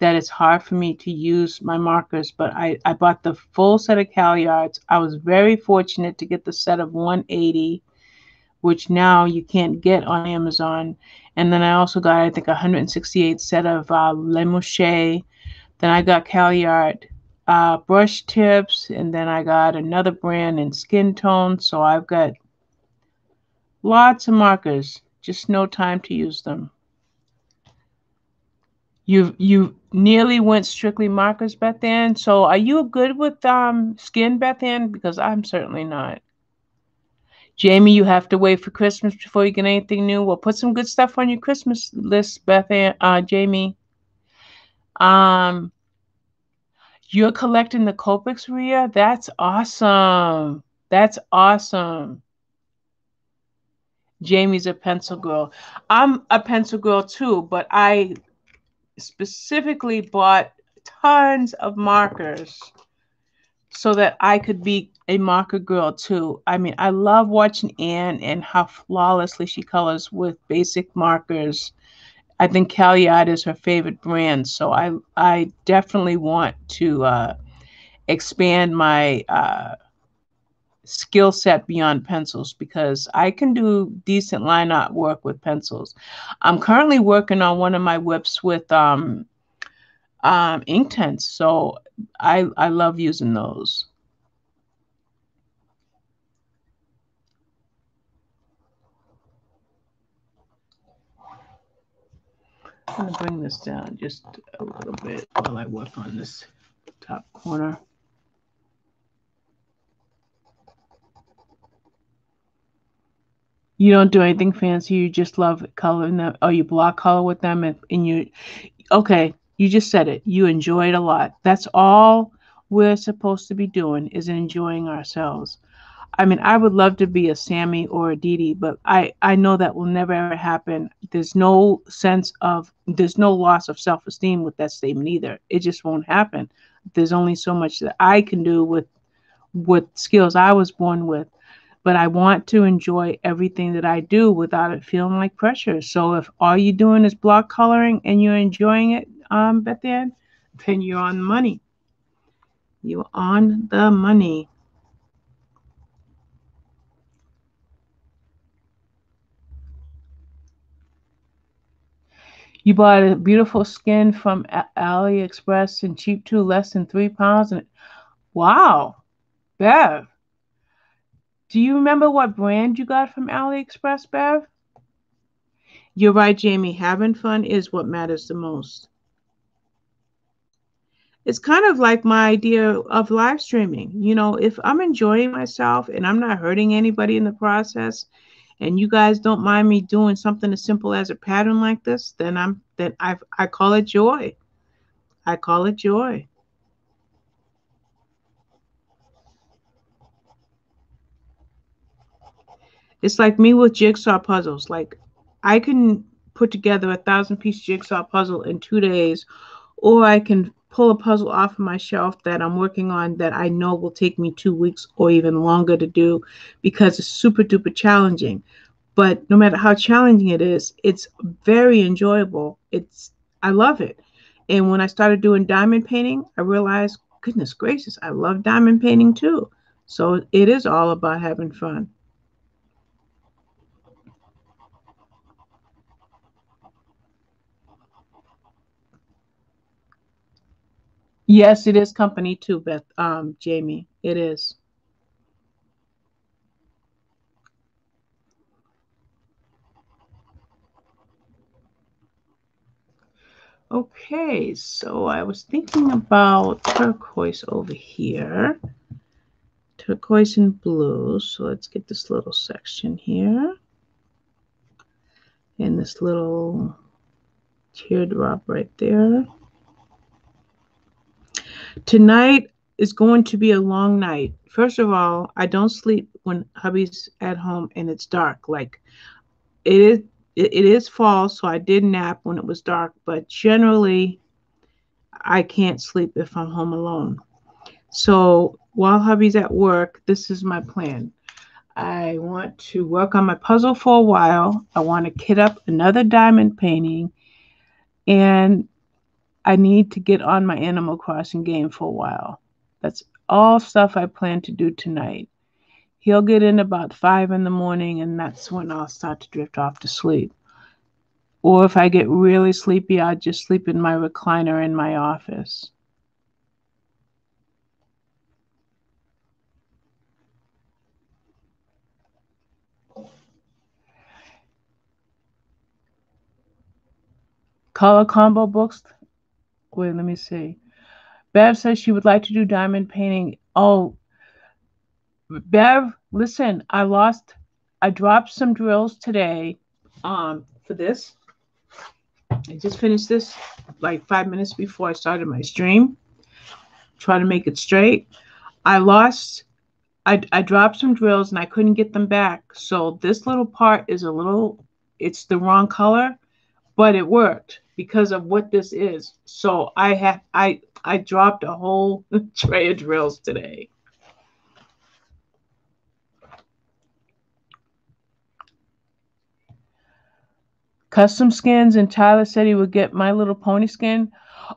that it's hard for me to use my markers. But I bought the full set of CaliArts. I was very fortunate to get the set of 180, which now you can't get on Amazon. And then I also got, I think, 168 set of Le Mouche. Then I got CaliArt brush tips, and then I got another brand in skin tone. So I've got lots of markers, just no time to use them. You nearly went strictly markers, Beth Ann. So are you good with skin, Beth Ann? Because I'm certainly not. Jamie, you have to wait for Christmas before you get anything new. Well, put some good stuff on your Christmas list, Beth Ann, Jamie. Um, you're collecting the Copics, Rhea? That's awesome. That's awesome. Jamie's a pencil girl. I'm a pencil girl too, but I specifically bought tons of markers so that I could be a marker girl too. I mean, I love watching Anne and how flawlessly she colors with basic markers. I think CaliArt is her favorite brand, so I definitely want to expand my skill set beyond pencils, because I can do decent line art work with pencils. I'm currently working on one of my whips with Inktense, so I love using those. I'm gonna bring this down just a little bit while I work on this top corner. You don't do anything fancy. You just love coloring them, or you block color with them, and you. Okay, you just said it. You enjoy it a lot. That's all we're supposed to be doing, is enjoying ourselves. I mean, I would love to be a Sammy or a Dee Dee, but I know that will never ever happen. There's no loss of self-esteem with that statement either. It just won't happen. There's only so much that I can do with skills I was born with, but I want to enjoy everything that I do without it feeling like pressure. So if all you're doing is block coloring and you're enjoying it, Beth Ann, then you're on the money. You're on the money. You bought a beautiful skin from AliExpress and cheap too, less than £3. And wow, Bev, do you remember what brand you got from AliExpress, Bev? You're right, Jamie. Having fun is what matters the most. It's kind of like my idea of live streaming. You know, if I'm enjoying myself and I'm not hurting anybody in the process, and you guys don't mind me doing something as simple as a pattern like this, then I call it joy. I call it joy. It's like me with jigsaw puzzles. Like I can put together 1,000 piece jigsaw puzzle in 2 days, or I can pull a puzzle off of my shelf that I'm working on that I know will take me 2 weeks or even longer to do because it's super duper challenging. But no matter how challenging it is, it's very enjoyable. I love it. And when I started doing diamond painting, I realized, goodness gracious, I love diamond painting too. So it is all about having fun. Yes, it is company too, Beth, Jamie. It is. Okay, so I was thinking about turquoise over here. Turquoise and blue. So let's get this little section here. And this little teardrop right there. Tonight is going to be a long night. First of all, I don't sleep when hubby's at home and it's dark. Like it is it is fall, so I did nap when it was dark, but generally I can't sleep if I'm home alone. So while hubby's at work, this is my plan. I want to work on my puzzle for a while. I want to kit up another diamond painting, and I need to get on my Animal Crossing game for a while. That's all stuff I plan to do tonight. He'll get in about 5 in the morning, and that's when I'll start to drift off to sleep. Or if I get really sleepy, I'll just sleep in my recliner in my office. Color combo books. Wait, let me see. Bev says she would like to do diamond painting. Oh, Bev, listen, I dropped some drills today for this. I just finished this like 5 minutes before I started my stream. Try to make it straight. I lost I dropped some drills and I couldn't get them back. So this little part is it's the wrong color, but it worked because of what this is. So I dropped a whole tray of drills today. Custom skins, and Tyler said he would get My Little Pony skin.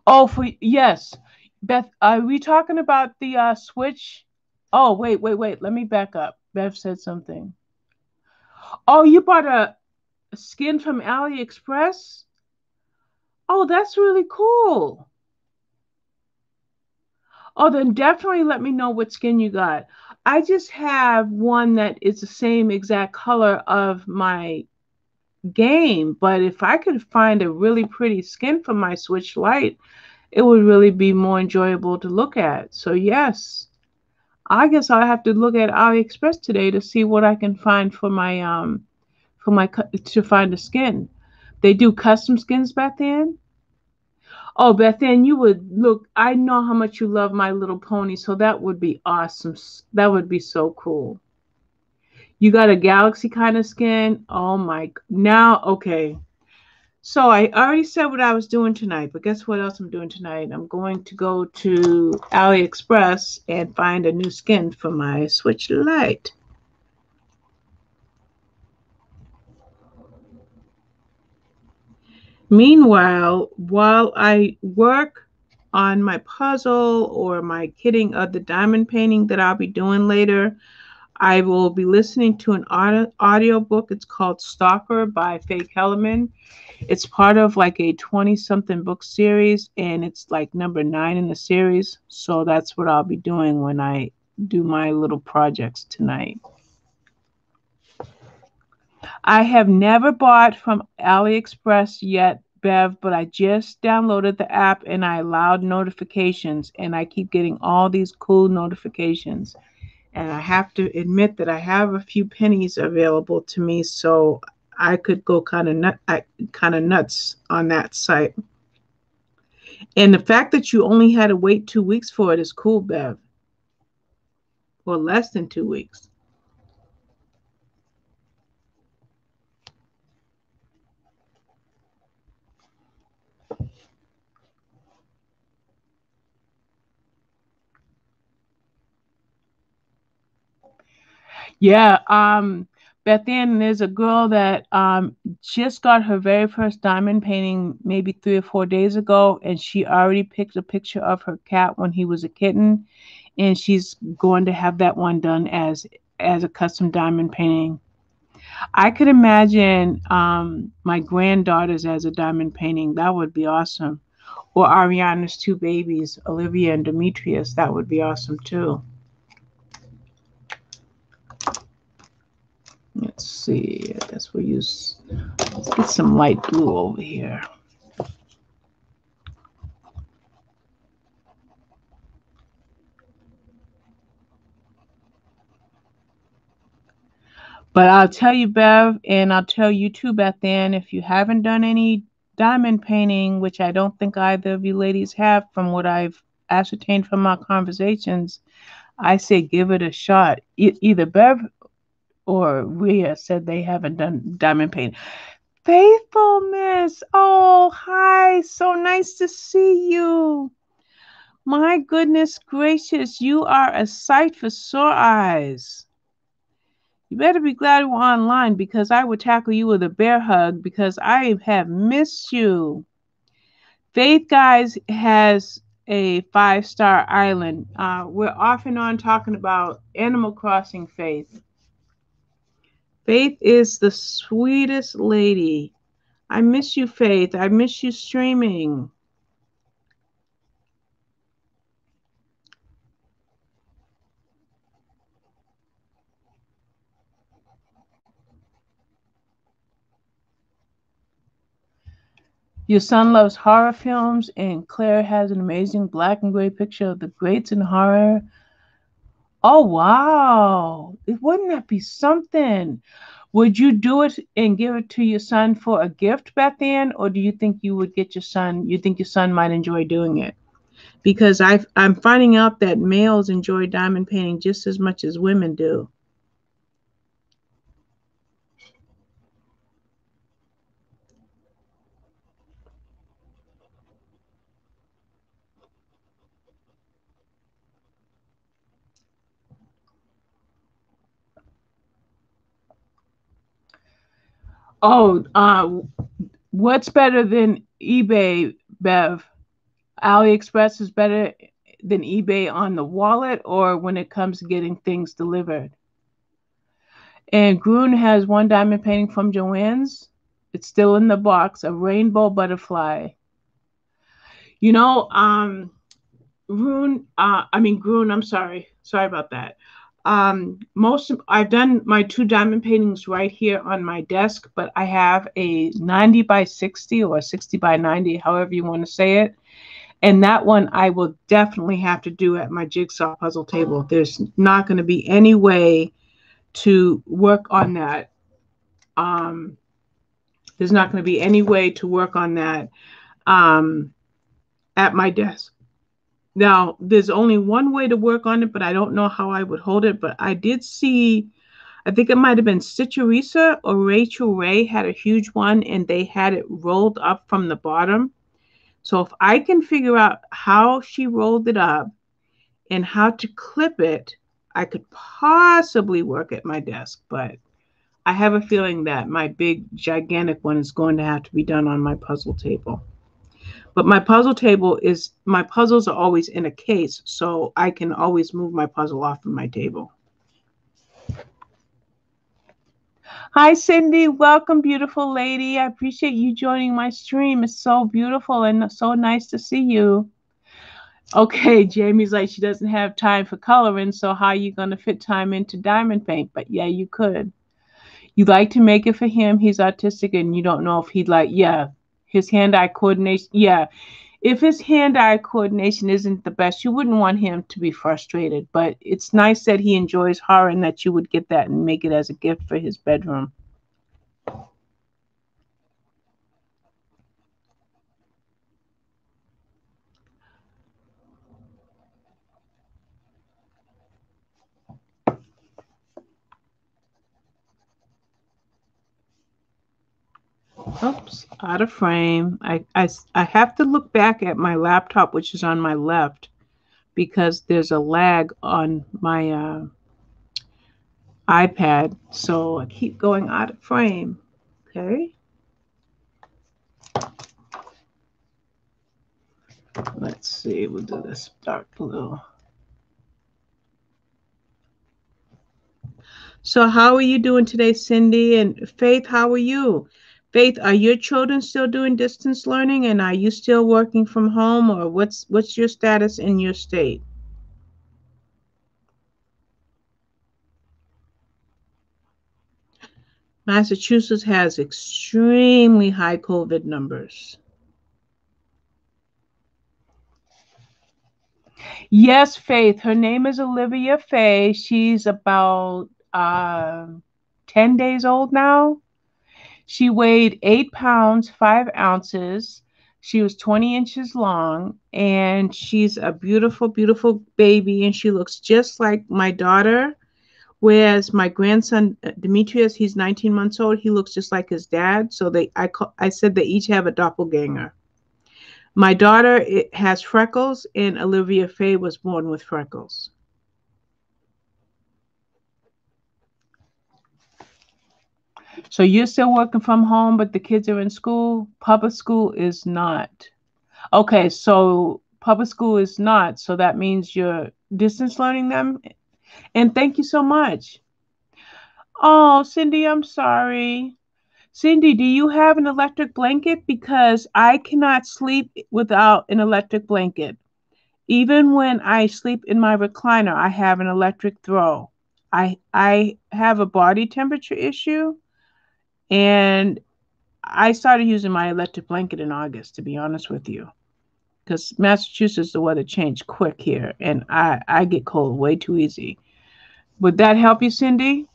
Oh, for yes, Beth, are we talking about the Switch? Oh, wait. Let me back up. Bev said something. Oh, you bought a skin from AliExpress? Oh, that's really cool. Oh, then definitely let me know what skin you got. I just have one that is the same exact color of my game, but if I could find a really pretty skin for my Switch Lite, it would really be more enjoyable to look at. So yes, I guess I'll have to look at AliExpress today to see what I can find to find a skin. They do custom skins back then. Oh, Beth Ann, you would look. I know how much you love My Little Pony, so that would be awesome. That would be so cool. You got a galaxy kind of skin. Oh my. Now, okay. So I already said what I was doing tonight, but guess what else I'm doing tonight? I'm going to go to AliExpress and find a new skin for my Switch Lite. Meanwhile, while I work on my puzzle or my kitting of the diamond painting that I'll be doing later, I will be listening to an audio book. It's called Stalker by Faye Kellerman. It's part of like a 20 something book series, and it's like number 9 in the series. So that's what I'll be doing when I do my little projects tonight. I have never bought from AliExpress yet Bev, but I just downloaded the app and I allowed notifications, and I keep getting all these cool notifications. And I have to admit that I have a few pennies available to me, so I could go kind of nuts on that site. And the fact that you only had to wait 2 weeks for it is cool, Bev. Or less than 2 weeks. Yeah, Beth Ann, there's a girl that just got her very first diamond painting maybe 3 or 4 days ago, and she already picked a picture of her cat when he was a kitten, and she's going to have that one done as a custom diamond painting. I could imagine my granddaughters as a diamond painting. That would be awesome. Or Ariana's two babies, Olivia and Demetrius. That would be awesome too. Let's see. I guess we'll let's get some light blue over here. But I'll tell you, Bev, and I'll tell you too, Beth Ann, if you haven't done any diamond painting, which I don't think either of you ladies have from what I've ascertained from our conversations, I say give it a shot. Either Bev or Rhea said they haven't done diamond painting. Faithfulness. Oh, hi. So nice to see you. My goodness gracious, you are a sight for sore eyes. You better be glad we're online because I would tackle you with a bear hug because I have missed you. Faith Guys has a 5-star island. We're off and on talking about Animal Crossing, Faith. Faith is the sweetest lady. I miss you, Faith. I miss you streaming. Your son loves horror films, and Claire has an amazing black and gray picture of the greats in horror. Oh, wow. Wouldn't that be something? Would you do it and give it to your son for a gift, Beth Ann, or do you think you would get you think your son might enjoy doing it? Because I'm finding out that males enjoy diamond painting just as much as women do. Oh, what's better than eBay, Bev? AliExpress is better than eBay on the wallet or when it comes to getting things delivered. And Grun has one diamond painting from Joann's. It's still in the box, a rainbow butterfly. You know, Grun, I'm sorry. Sorry about that. I've done my 2 diamond paintings right here on my desk, but I have a 90 by 60 or 60 by 90, however you want to say it. And that one I will definitely have to do at my jigsaw puzzle table. There's not going to be any way to work on that. There's not going to be any way to work on that at my desk. Now, there's only one way to work on it, but I don't know how I would hold it. But I did see, I think it might have been Stitcherisa or Rachel Ray had a huge one, and they had it rolled up from the bottom. So if I can figure out how she rolled it up and how to clip it, I could possibly work at my desk. But I have a feeling that my big, gigantic one is going to have to be done on my puzzle table. But my puzzles are always in a case, so I can always move my puzzle off of my table. Hi, Cindy. Welcome, beautiful lady. I appreciate you joining my stream. It's so beautiful and so nice to see you. Okay, Jamie's like, she doesn't have time for coloring, so how are you going to fit time into diamond paint? But yeah, you could. You like to make it for him. He's autistic, and you don't know if he'd like, yeah. His hand-eye coordination, yeah. If his hand-eye coordination isn't the best, you wouldn't want him to be frustrated. But it's nice that he enjoys horror and that you would get that and make it as a gift for his bedroom. Oops, out of frame. I have to look back at my laptop, which is on my left, because there's a lag on my iPad. So I keep going out of frame. Okay. Let's see. We'll do this dark blue. So how are you doing today, Cindy? And Faith, how are you? Faith, are your children still doing distance learning and are you still working from home or what's your status in your state? Massachusetts has extremely high COVID numbers. Yes, Faith. Her name is Olivia Faye. She's about 10 days old now. She weighed 8 pounds, 5 ounces. She was 20 inches long, and she's a beautiful, beautiful baby, and she looks just like my daughter. Whereas my grandson Demetrius, he's 19 months old. He looks just like his dad. So I said they each have a doppelganger. My daughter has freckles, and Olivia Faye was born with freckles. So you're still working from home, but the kids are in school. Public school is not. Okay, so public school is not. So that means you're distance learning them. And thank you so much. Oh, Cindy, I'm sorry. Cindy, do you have an electric blanket? Because I cannot sleep without an electric blanket. Even when I sleep in my recliner, I have an electric throw. I have a body temperature issue, and I started using my electric blanket in August, to be honest with you, because Massachusetts, the weather changed quick here, and I get cold way too easy. Would that help you, Cindy?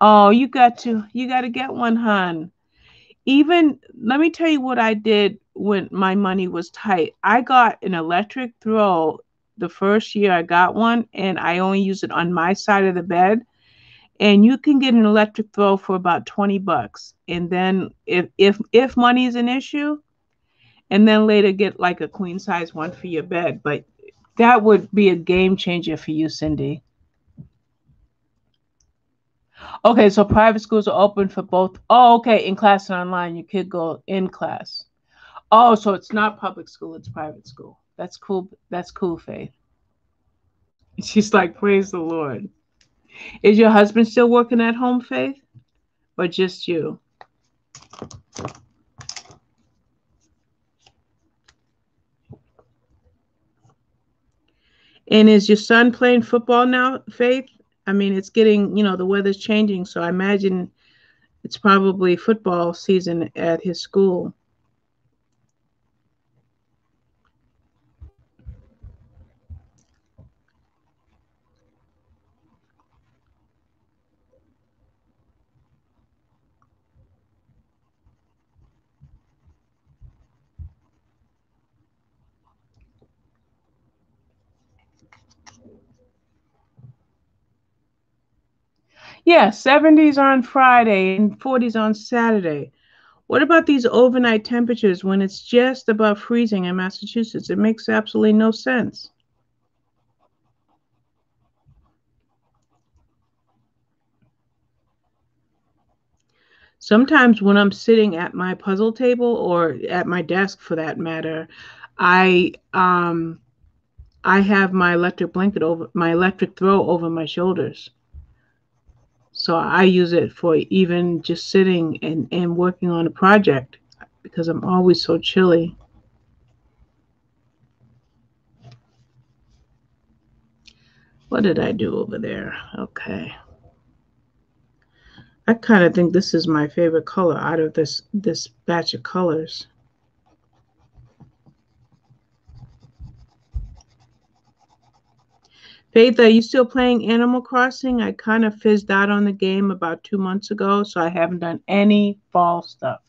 Oh, you got to get one, hon. Even let me tell you what I did when my money was tight. I got an electric throw the first year I got one, and I only use it on my side of the bed. And you can get an electric throw for about $20. And then if money is an issue, and then later get like a queen size one for your bed. But that would be a game changer for you, Cindy. Okay, so private schools are open for both. Oh, okay, in class and online, you could go in class. Oh, so it's not public school, it's private school. That's cool. That's cool, Faith. She's like, praise the Lord. Is your husband still working at home, Faith? Or just you? And is your son playing football now, Faith? I mean, it's getting, the weather's changing, so I imagine it's probably football season at his school. Yeah, 70s on Friday and 40s on Saturday. What about these overnight temperatures when it's just above freezing in Massachusetts? It makes absolutely no sense. Sometimes when I'm sitting at my puzzle table or at my desk for that matter, I I have my electric throw over my shoulders. So I use it for even just sitting and working on a project because I'm always so chilly. What did I do over there? Okay. I kind of think this is my favorite color out of this batch of colors. Faith, are you still playing Animal Crossing? I kind of fizzed out on the game about 2 months ago, so I haven't done any fall stuff.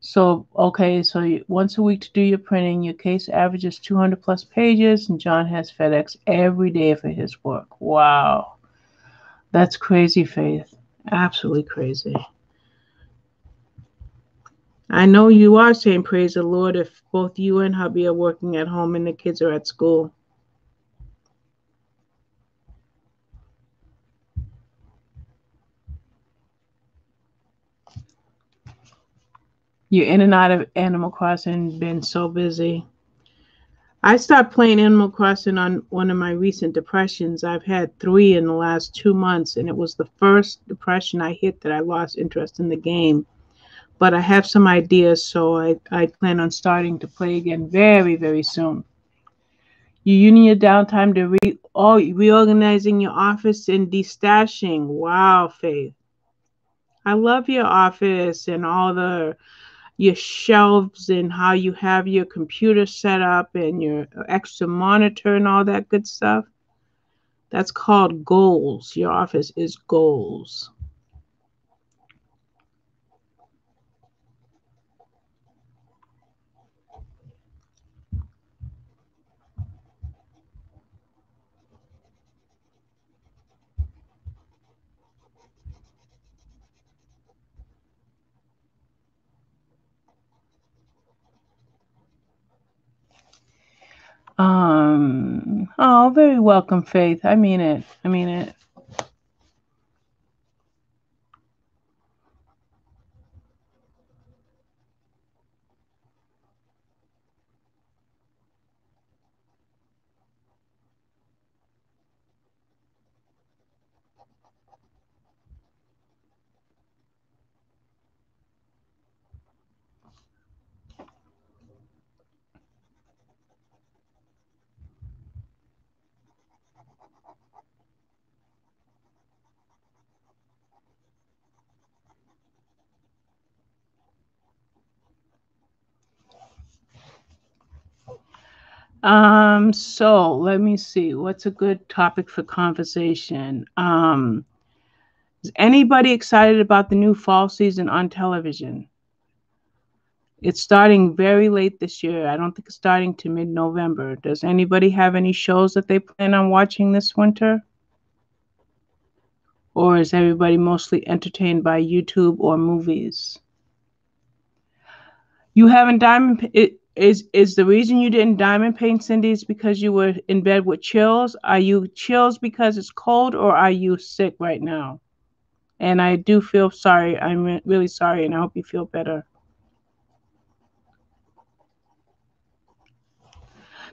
So, okay, so once a week to do your printing. Your case averages 200 plus pages, and John has FedEx every day for his work. Wow. That's crazy, Faith. Absolutely crazy. I know you are saying praise the Lord if both you and hubby are working at home and the kids are at school. You're in and out of Animal Crossing, been so busy. I stopped playing Animal Crossing on one of my recent depressions. I've had 3 in the last 2 months, and it was the first depression I hit that I lost interest in the game. But I have some ideas, so I plan on starting to play again very, very soon. You using your downtime to reorganizing your office and destashing. Wow, Faith. I love your office and all your shelves and how you have your computer set up and your extra monitor and all that good stuff. That's called goals. Your office is goals. Oh, very welcome, Faith. I mean it. I mean it. So let me see. What's a good topic for conversation? Is anybody excited about the new fall season on television? It's starting very late this year. I don't think it's starting to mid-November. Does anybody have any shows that they plan on watching this winter? Or is everybody mostly entertained by YouTube or movies? You haven't diamond it is the reason you didn't diamond paint, Cindy, is because you were in bed with chills? Are you chills because it's cold, or are you sick right now? And I do feel sorry. I'm really sorry, and I hope you feel better.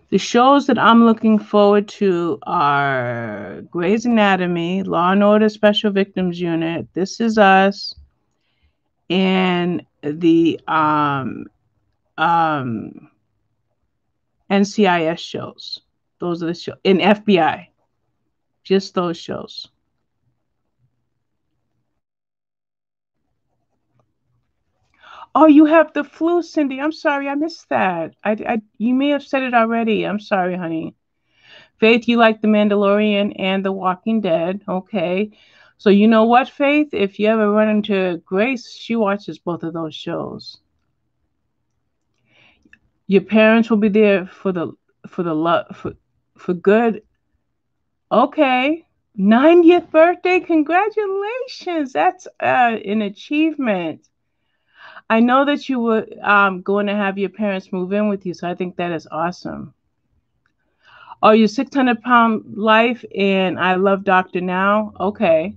The shows that I'm looking forward to are Grey's Anatomy, Law and Order Special Victims Unit, This Is Us, and the NCIS shows. Those are the shows. And FBI. Just those shows. Oh, you have the flu, Cindy. I'm sorry, I missed that. You may have said it already. I'm sorry, honey. Faith, you like The Mandalorian and The Walking Dead. Okay. So you know what, Faith? If you ever run into Grace, she watches both of those shows. Your parents will be there for the love for good. Okay. 90th birthday. Congratulations. That's an achievement. I know that you were going to have your parents move in with you, so I think that is awesome. Oh, your 600-pound life and I Love Dr. Now. Okay.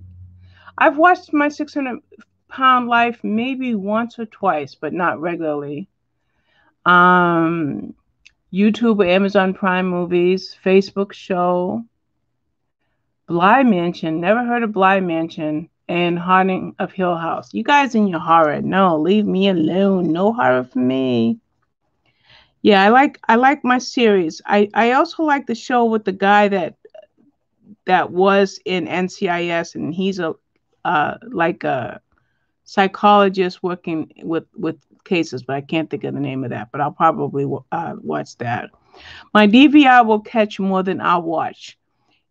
I've watched my 600-pound life maybe once or twice, but not regularly. YouTube or Amazon Prime movies, Facebook show, Bly Mansion. Never heard of Bly Mansion. And Haunting of Hill House. You guys in your horror. No, leave me alone. No horror for me. Yeah, I like my series. I also like the show with the guy that was in NCIS, and he's like a psychologist working with cases, but I can't think of the name of that. But I'll probably watch that. My DVR will catch more than I'll watch.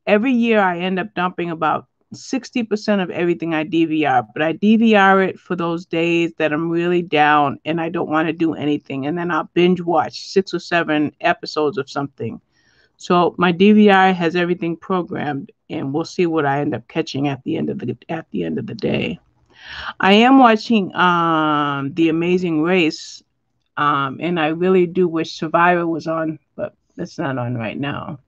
Every year I end up dumping about 60% of everything I DVR, but I DVR it for those days that I'm really down and I don't want to do anything. And then I'll binge watch 6 or 7 episodes of something. So my DVR has everything programmed, and we'll see what I end up catching at the end of the day. I am watching The Amazing Race, and I really do wish Survivor was on, but it's not on right now.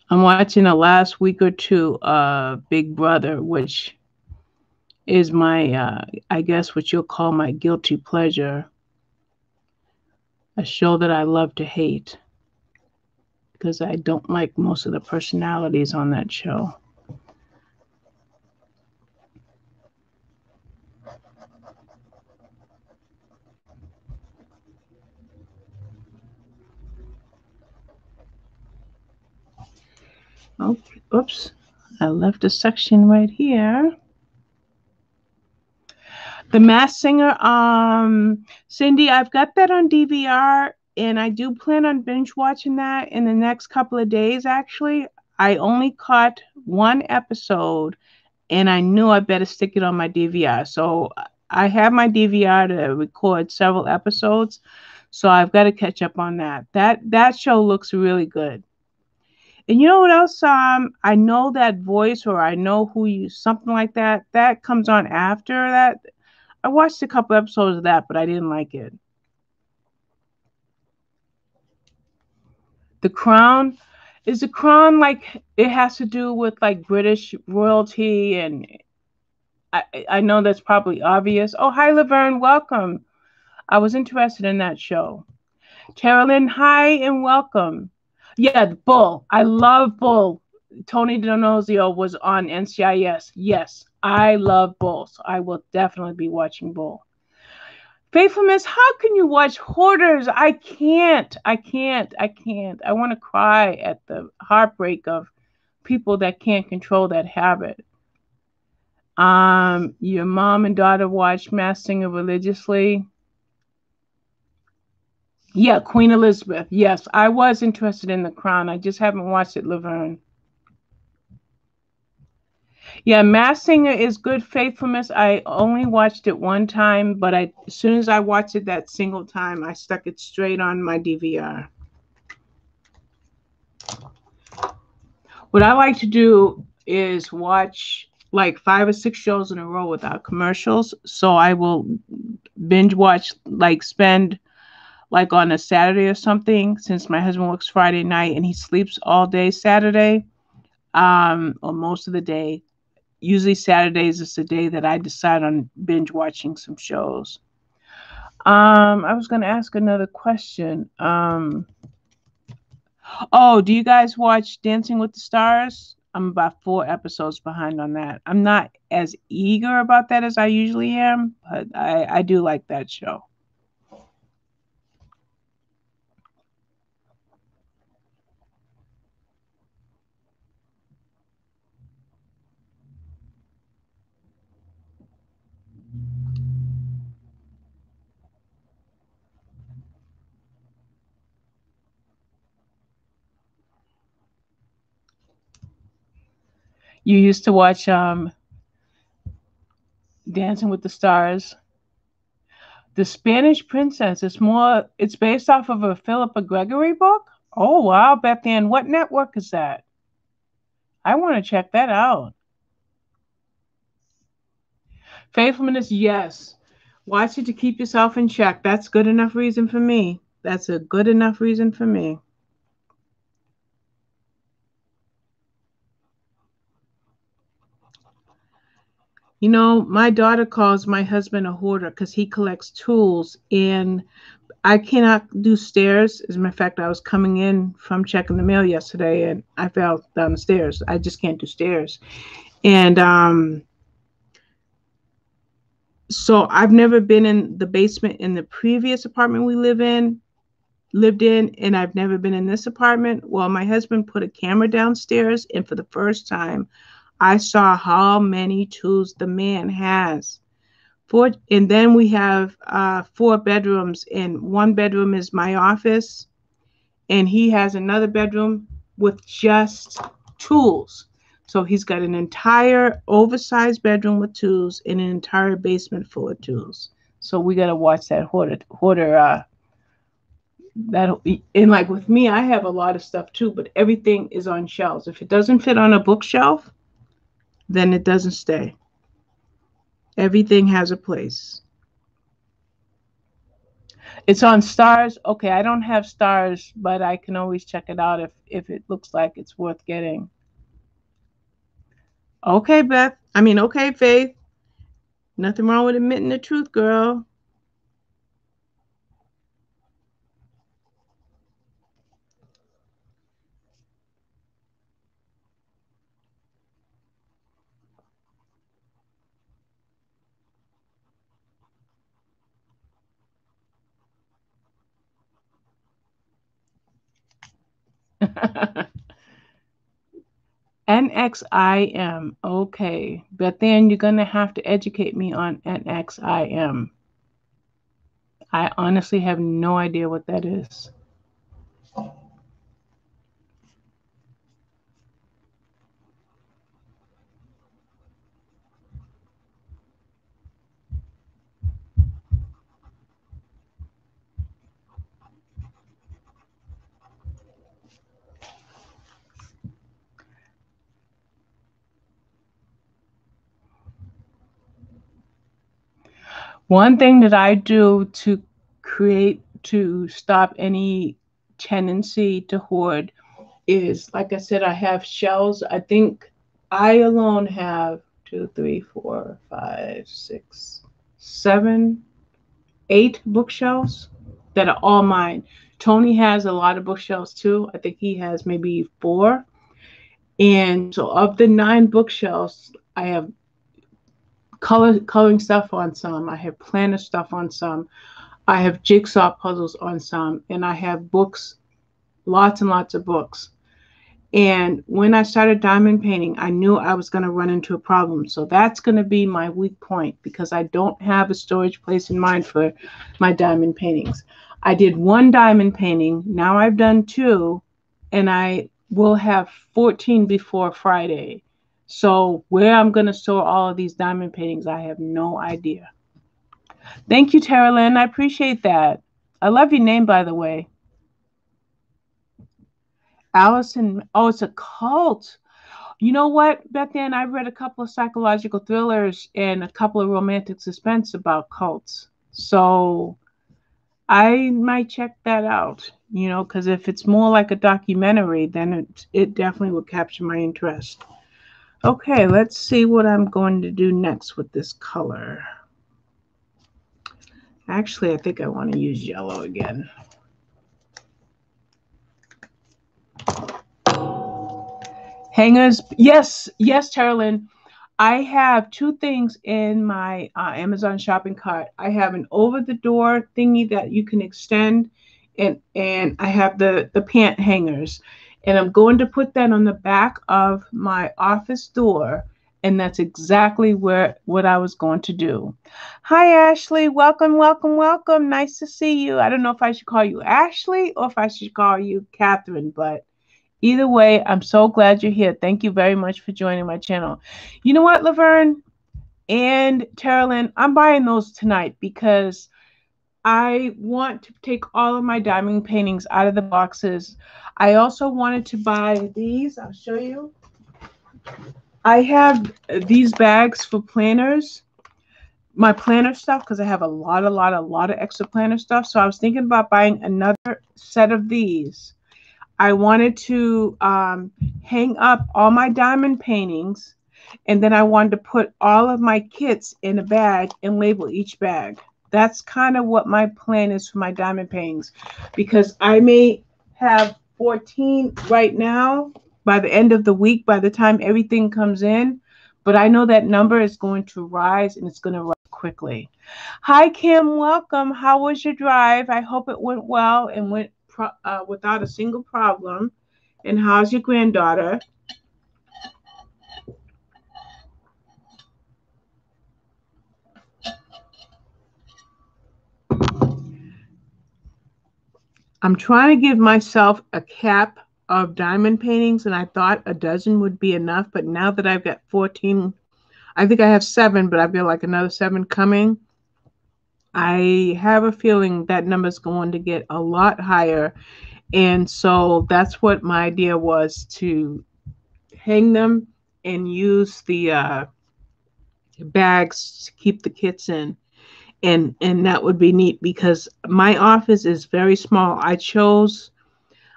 I'm watching the last week or two of Big Brother, which is my, I guess what you'll call my guilty pleasure. A show that I love to hate because I don't like most of the personalities on that show. Oh, oops. I left a section right here. The Masked Singer, Cindy, I've got that on DVR, and I do plan on binge watching that in the next couple of days, actually. I only caught 1 episode, and I knew I better stick it on my DVR. So I have my DVR to record several episodes, so I've got to catch up on that. That show looks really good. And you know what else? I know that voice, or I know who you, something like that. That comes on after that. I watched a couple episodes of that, but I didn't like it. The Crown, is The Crown like it has to do with like British royalty? And I know that's probably obvious. Oh, hi, Laverne, welcome. I was interested in that show. Carolyn, hi and welcome. Yeah, Bull. I love Bull. Tony Donozio was on NCIS. Yes, I love Bull. So I will definitely be watching Bull. Faithfulness, how can you watch Hoarders? I can't. I want to cry at the heartbreak of people that can't control that habit. Your mom and daughter watch Masked Singer religiously. Yeah, Queen Elizabeth. Yes, I was interested in The Crown. I just haven't watched it, Laverne. Yeah, Masked Singer is good. Faithfulness, I only watched it 1 time, but as soon as I watched it that single time, I stuck it straight on my DVR. What I like to do is watch like 5 or 6 shows in a row without commercials. So I will binge watch, like spend like on a Saturday or something, since my husband works Friday night and he sleeps all day Saturday, or most of the day. Usually Saturdays is the day that I decide on binge watching some shows. I was going to ask another question. Oh, do you guys watch Dancing with the Stars? I'm about 4 episodes behind on that. I'm not as eager about that as I usually am, but I do like that show. You used to watch Dancing with the Stars. The Spanish Princess. It's based off of a Philippa Gregory book. Oh wow, Beth Ann, what network is that? I want to check that out. Faithfulness, yes. Watch it to keep yourself in check. That's good enough reason for me. That's a good enough reason for me. You know, my daughter calls my husband a hoarder because he collects tools, and I cannot do stairs. As a matter of fact, I was coming in from checking the mail yesterday and I fell down the stairs. I just can't do stairs. And so I've never been in the basement in the previous apartment we live in. lived in, and I've never been in this apartment. Well, my husband put a camera downstairs, and for the first time, I saw how many tools the man has. And then we have 4 bedrooms, and one bedroom is my office, and he has another bedroom with just tools. So he's got an entire oversized bedroom with tools and an entire basement full of tools. So we got to watch that hoarder. And like with me, I have a lot of stuff too, but everything is on shelves. If it doesn't fit on a bookshelf, then it doesn't stay. Everything has a place. It's on Stars. Okay, I don't have Stars, but I can always check it out if it looks like it's worth getting. Okay, Beth. Okay, Faith. Nothing wrong with admitting the truth, girl. NXIM. Okay. But then you're going to have to educate me on NXIM. I honestly have no idea what that is. One thing that I do to stop any tendency to hoard is, like I said, I have shelves. I think I alone have 2, 3, 4, 5, 6, 7, 8 bookshelves that are all mine. Tony has a lot of bookshelves too. I think he has maybe 4. And so of the 9 bookshelves, I have coloring stuff on some. I have planner stuff on some. I have jigsaw puzzles on some. And I have books, lots and lots of books. And when I started diamond painting, I knew I was going to run into a problem. So that's going to be my weak point, because I don't have a storage place in mind for my diamond paintings. I did 1 diamond painting. Now I've done 2, and I will have 14 before Friday. So where I'm going to store all of these diamond paintings, I have no idea. Thank you, Tara Lynn. I appreciate that. I love your name, by the way. Allison. Oh, it's a cult. You know what, Beth Ann? I've read a couple of psychological thrillers and a couple of romantic suspense about cults. So I might check that out, because if it's more like a documentary, then it definitely will capture my interest. Okay, let's see what I'm going to do next with this color. Actually, I think I want to use yellow again. Hangers. Yes, Carolyn. I have 2 things in my Amazon shopping cart. I have an over-the-door thingy that you can extend, and I have the pant hangers. And I'm going to put that on the back of my office door, and that's exactly what I was going to do. Hi, Ashley. Welcome, welcome, welcome. Nice to see you. I don't know if I should call you Ashley or if I should call you Catherine, but either way, I'm so glad you're here. Thank you very much for joining my channel. You know what, Laverne and Carolyn, I'm buying those tonight because I want to take all of my diamond paintings out of the boxes. I also wanted to buy these. I'll show you. I have these bags for planners, my planner stuff, because I have a lot of extra planner stuff. So I was thinking about buying another set of these. I wanted to hang up all my diamond paintings, and then I wanted to put all of my kits in a bag and label each bag. That's kind of what my plan is for my diamond paintings, because I may have 14 right now by the end of the week, by the time everything comes in, but I know that number is going to rise, and it's going to rise quickly. Hi, Kim. Welcome. How was your drive? I hope it went well and went without a single problem. And how's your granddaughter? I'm trying to give myself a cap of diamond paintings, and I thought a dozen would be enough. But now that I've got 14, I think I have 7, but I've got like another 7 coming. I have a feeling that number's going to get a lot higher. And so that's what my idea was, to hang them and use the bags to keep the kits in. And that would be neat because my office is very small.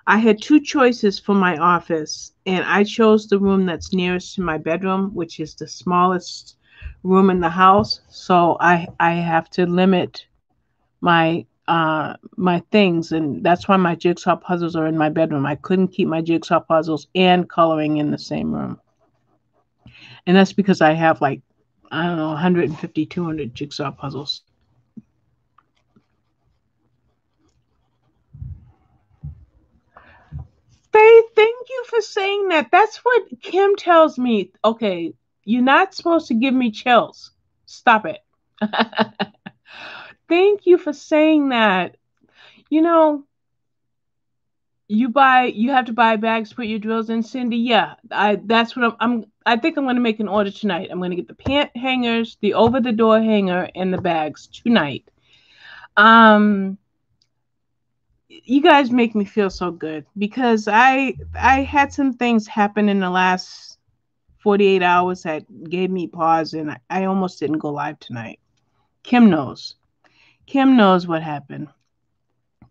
I had 2 choices for my office, and I chose the room that's nearest to my bedroom, which is the smallest room in the house. So I have to limit my things, and that's why my jigsaw puzzles are in my bedroom. I couldn't keep my jigsaw puzzles and coloring in the same room. And that's because I have like, I don't know, 150, 200 jigsaw puzzles. Faith, thank you for saying that. That's what Kim tells me. Okay, you're not supposed to give me chills. Stop it. Thank you for saying that. You know, you have to buy bags to put your drills in, Cindy. Yeah, that's what I think I'm gonna make an order tonight. I'm gonna get the pant hangers, the over the door hanger, and the bags tonight. Um you guys make me feel so good because I had some things happen in the last 48 hours that gave me pause, and I almost didn't go live tonight. Kim knows. Kim knows what happened.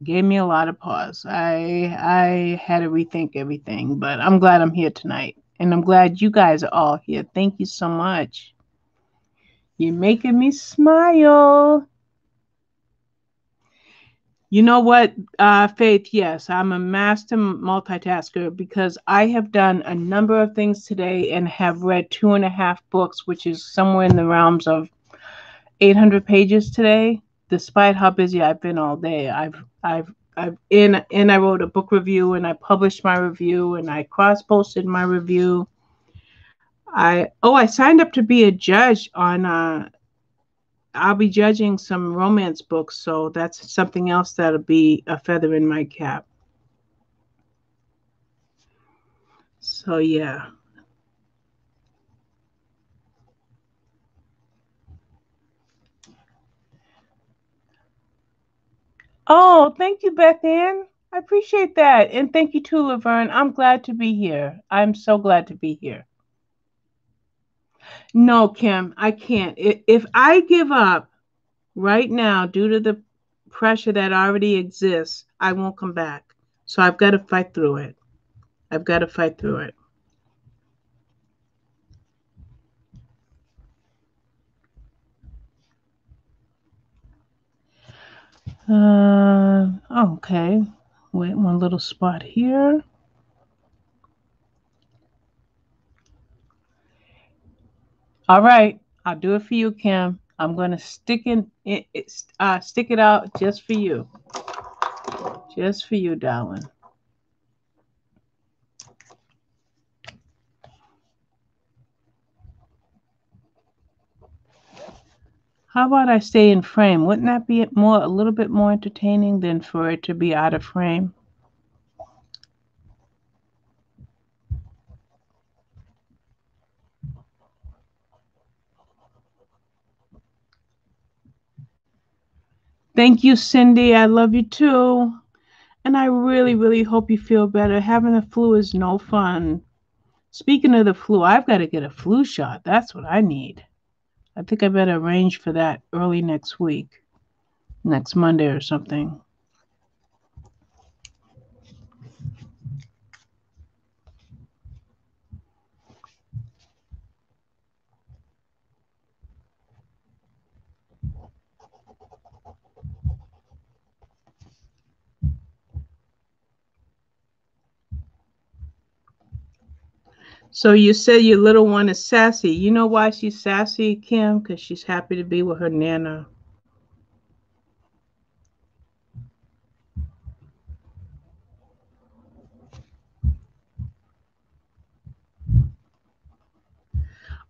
Gave me a lot of pause. I had to rethink everything, but I'm glad I'm here tonight. And I'm glad you guys are all here. Thank you so much. You're making me smile. You know what, Faith? Yes, I'm a master multitasker because I have done a number of things today and have read 2.5 books, which is somewhere in the realms of 800 pages today. Despite how busy I've been all day, I wrote a book review, and I published my review, and I cross-posted my review. I signed up to be a judge on I'll be judging some romance books, so that's something else that'll be a feather in my cap. So yeah. Oh, thank you, Beth Ann. I appreciate that. And thank you too, Laverne. I'm glad to be here. I'm so glad to be here. No, Kim, I can't. If I give up right now due to the pressure that already exists, I won't come back. So I've got to fight through it. I've got to fight through it. Okay. Wait, one little spot here. All right, I'll do it for you, Kim. I'm gonna stick it out just for you, darling. How about I stay in frame? Wouldn't that be a little bit more entertaining than for it to be out of frame? Thank you, Cindy. I love you too. And I really, really hope you feel better. Having the flu is no fun. Speaking of the flu, I've got to get a flu shot. That's what I need. I think I better arrange for that early next week, next Monday or something. So you said your little one is sassy. You know why she's sassy, Kim? Because she's happy to be with her nana.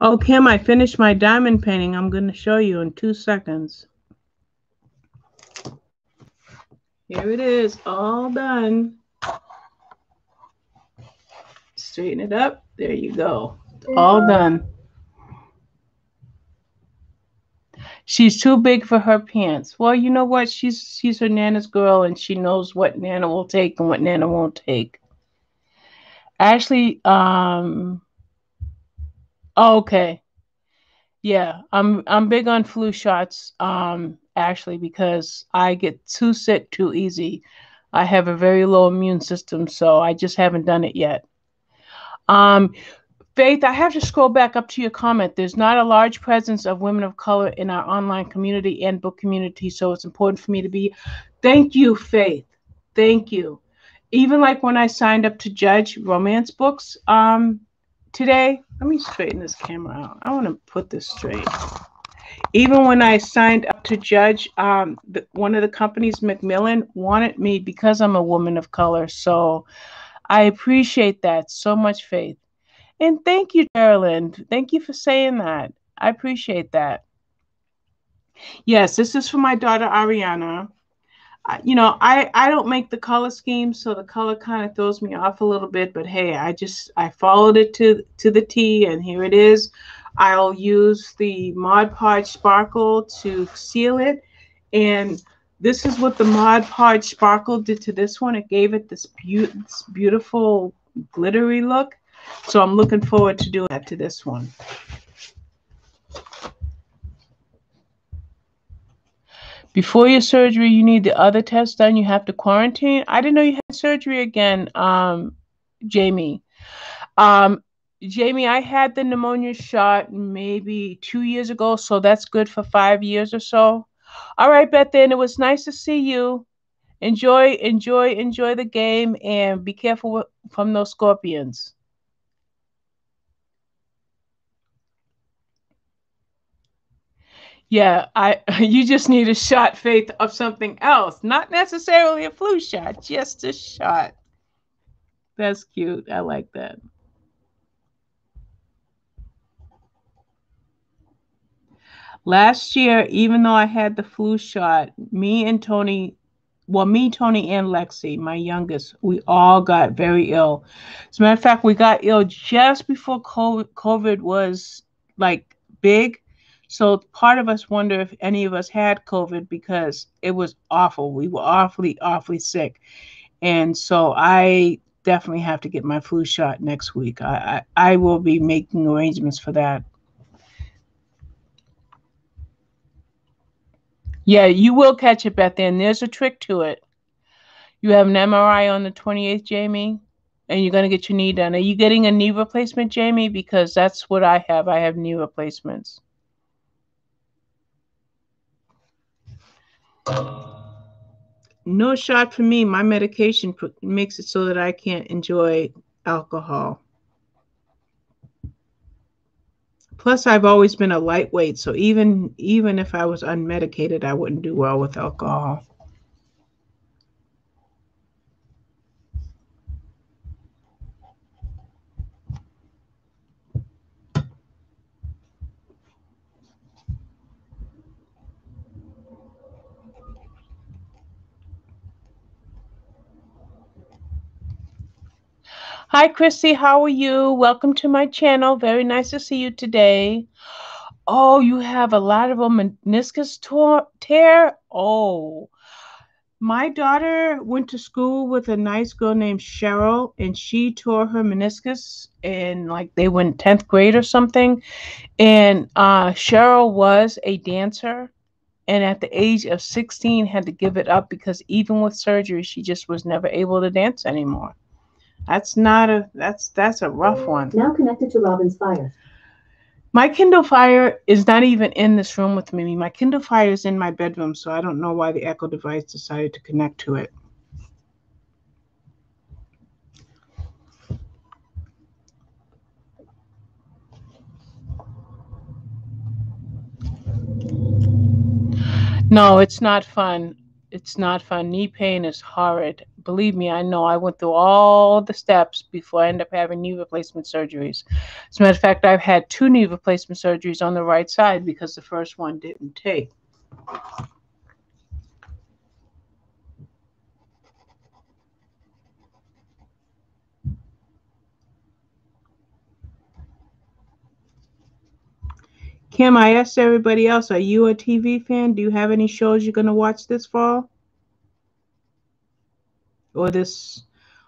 Oh, Kim, I finished my diamond painting. I'm going to show you in 2 seconds. Here it is, all done. Straighten it up. There you go. It's all done. She's too big for her pants. Well, you know what? She's her Nana's girl, and she knows what Nana will take and what Nana won't take. Ashley, okay. Yeah, I'm big on flu shots, Ashley, because I get too sick too easy. I have a very low immune system, so I just haven't done it yet. Faith, I have to scroll back up to your comment. There's not a large presence of women of color in our online community and book community, so it's important for me to be. Thank you, Faith. Thank you. Even like when I signed up to judge romance books today, let me straighten this camera out. I want to put this straight. Even when I signed up to judge, one of the companies, Macmillan, wanted me because I'm a woman of color. So I appreciate that so much, Faith. And thank you, Carolyn. Thank you for saying that. I appreciate that. Yes, this is for my daughter, Ariana. I don't make the color scheme, so the color kind of throws me off a little bit. But hey, I followed it to the T, and here it is. I'll use the Mod Podge Sparkle to seal it. And this is what the Mod Podge Sparkle did to this one. It gave it this beautiful glittery look. So I'm looking forward to doing that to this one. Before your surgery, you need the other test done. You have to quarantine. I didn't know you had surgery again, Jamie. Jamie, I had the pneumonia shot maybe 2 years ago, so that's good for 5 years or so. All right, Beth, then it was nice to see you. Enjoy the game, and be careful from those scorpions. Yeah, you just need a shot, Faith, of something else. Not necessarily a flu shot, just a shot. That's cute. I like that. Last year, even though I had the flu shot, Tony, and Lexi, my youngest, we all got very ill. As a matter of fact, we got ill just before COVID was like big. So part of us wonder if any of us had COVID because it was awful. We were awfully, awfully sick. And so I definitely have to get my flu shot next week. I will be making arrangements for that. Yeah, you will catch it, Beth Ann. There's a trick to it. You have an MRI on the 28th, Jamie, and you're going to get your knee done. Are you getting a knee replacement, Jamie? Because that's what I have. I have knee replacements. No shot for me. My medication makes it so that I can't enjoy alcohol. Plus, I've always been a lightweight, so even if I was unmedicated, I wouldn't do well with alcohol. Hi, Chrissy. How are you? Welcome to my channel. Very nice to see you today. Oh, you have a lateral meniscus tear? Oh, my daughter went to school with a nice girl named Cheryl, and she tore her meniscus in like they went 10th grade or something. And Cheryl was a dancer, and at the age of 16 had to give it up because even with surgery, she just was never able to dance anymore. That's a rough one. Now connected to Robin's Fire. My Kindle Fire is not even in this room with me. My Kindle Fire is in my bedroom, so I don't know why the Echo device decided to connect to it. No, it's not fun. It's not fun. Knee pain is horrid. believe me, I know I went through all the steps before I ended up having knee replacement surgeries. As a matter of fact, I've had 2 knee replacement surgeries on the right side because the first one didn't take. Kim, I asked everybody else, are you a TV fan? Do you have any shows you're going to watch this fall? Or this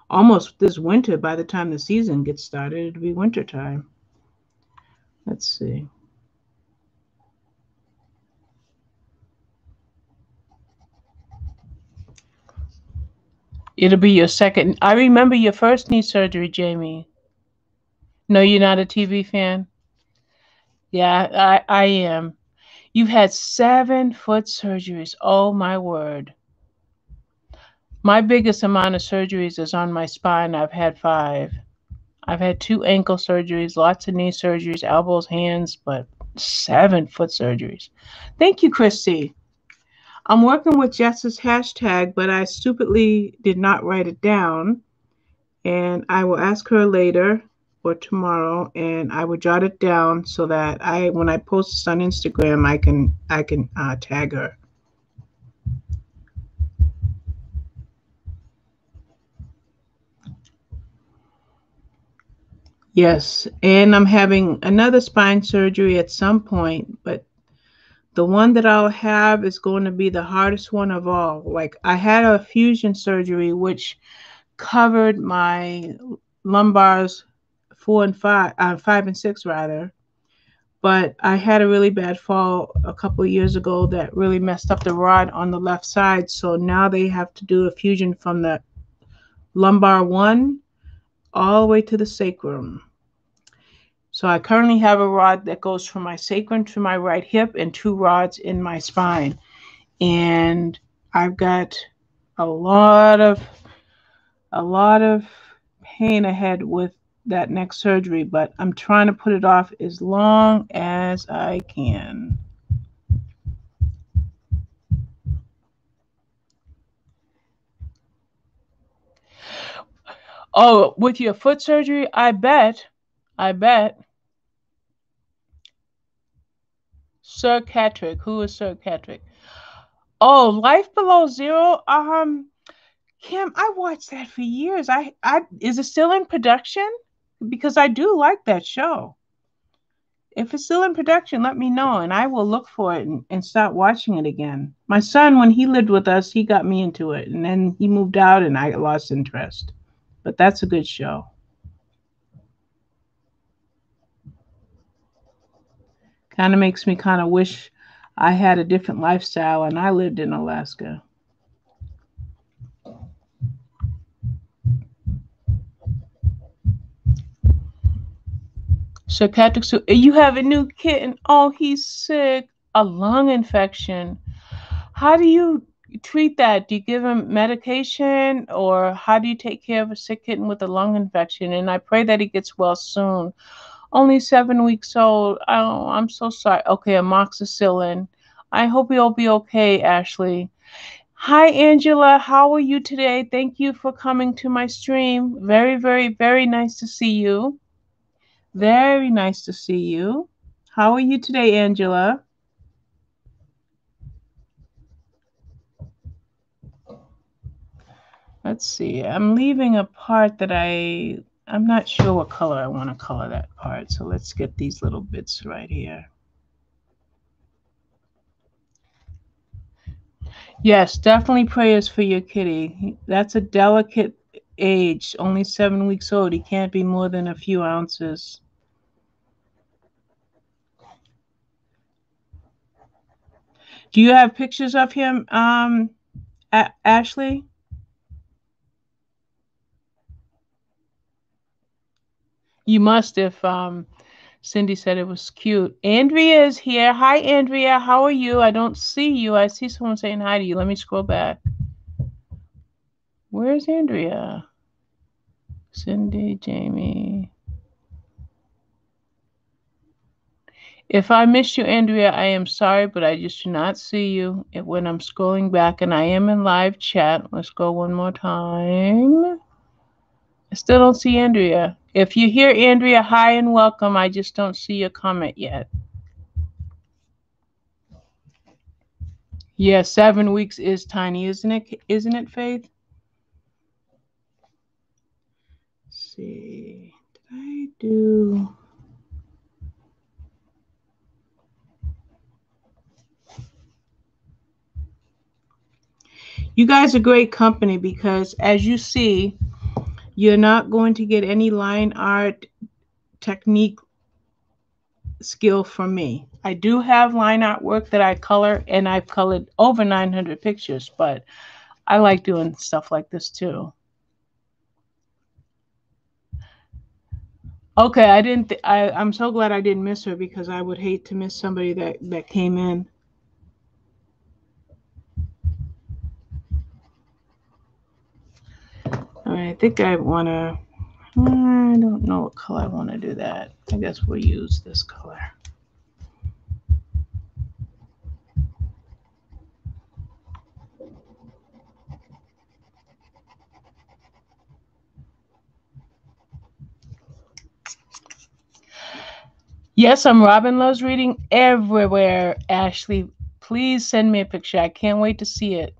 winter? By the time the season gets started, it'll be winter time. Let's see. It'll be your second. I remember your first knee surgery, Jamie. No, you're not a TV fan? Yeah, I am. You've had 7 foot surgeries. Oh, my word. My biggest amount of surgeries is on my spine. I've had 5. I've had 2 ankle surgeries, lots of knee surgeries, elbows, hands, but 7 foot surgeries. Thank you, Christy. I'm working with Jess's hashtag, but I stupidly did not write it down. And I will ask her later or tomorrow, and I will jot it down so that when I post this on Instagram, I can tag her. Yes, and I'm having another spine surgery at some point, but the one that I'll have is going to be the hardest one of all. Like, I had a fusion surgery which covered my lumbars 5 and 6 rather. But I had a really bad fall a couple of years ago that really messed up the rod on the left side. So now they have to do a fusion from the lumbar 1 all the way to the sacrum. So I currently have a rod that goes from my sacrum to my right hip and 2 rods in my spine. And I've got a lot of pain ahead with that next surgery, but I'm trying to put it off as long as I can. Oh, with your foot surgery, I bet. Sir Catrick. Who is Sir Catrick? Oh, Life Below Zero. Kim, I watched that for years. Is it still in production? Because I do like that show. If it's still in production, let me know and I will look for it and start watching it again. My son, when he lived with us, he got me into it, and then he moved out and I lost interest. But that's a good show. Kind of makes me kind of wish I had a different lifestyle and I lived in Alaska. Psychiatric, so you have a new kitten. Oh, he's sick. A lung infection. How do you treat that? Do you give him medication or how do you take care of a sick kitten with a lung infection? And I pray that he gets well soon. Only 7 weeks old. Oh, I'm so sorry. Okay, amoxicillin. I hope he'll be okay, Ashley. Hi, Angela. How are you today? Thank you for coming to my stream. Very, very, very nice to see you. Very nice to see you. How are you today, Angela? Let's see. I'm leaving a part that I'm not sure what color I want to color that part. So let's get these little bits right here. Yes, definitely prayers for your kitty. That's a delicate age, only 7 weeks old. He can't be more than a few ounces. Do you have pictures of him, Ashley? You must if Cindy said it was cute. Andrea is here. Hi, Andrea. How are you? I don't see you. I see someone saying hi to you. Let me scroll back. Where's Andrea? Cindy, Jamie. If I missed you, Andrea, I am sorry, but I just do not see you when I'm scrolling back, and I am in live chat. Let's go one more time. I still don't see Andrea. If you hear Andrea, hi and welcome. I just don't see your comment yet. Yeah, 7 weeks is tiny, isn't it? Isn't it, Faith? Let's see. Did I do... You guys are great company because, as you see, you're not going to get any line art technique skill from me. I do have line art work that I color, and I've colored over 900 pictures, but I like doing stuff like this too. Okay, I'm so glad I didn't miss her, because I would hate to miss somebody that came in. All right, I think I want to, I don't know what color I want to do that. I guess we'll use this color. Yes, I'm Robin Loves Reading everywhere. Ashley, please send me a picture. I can't wait to see it.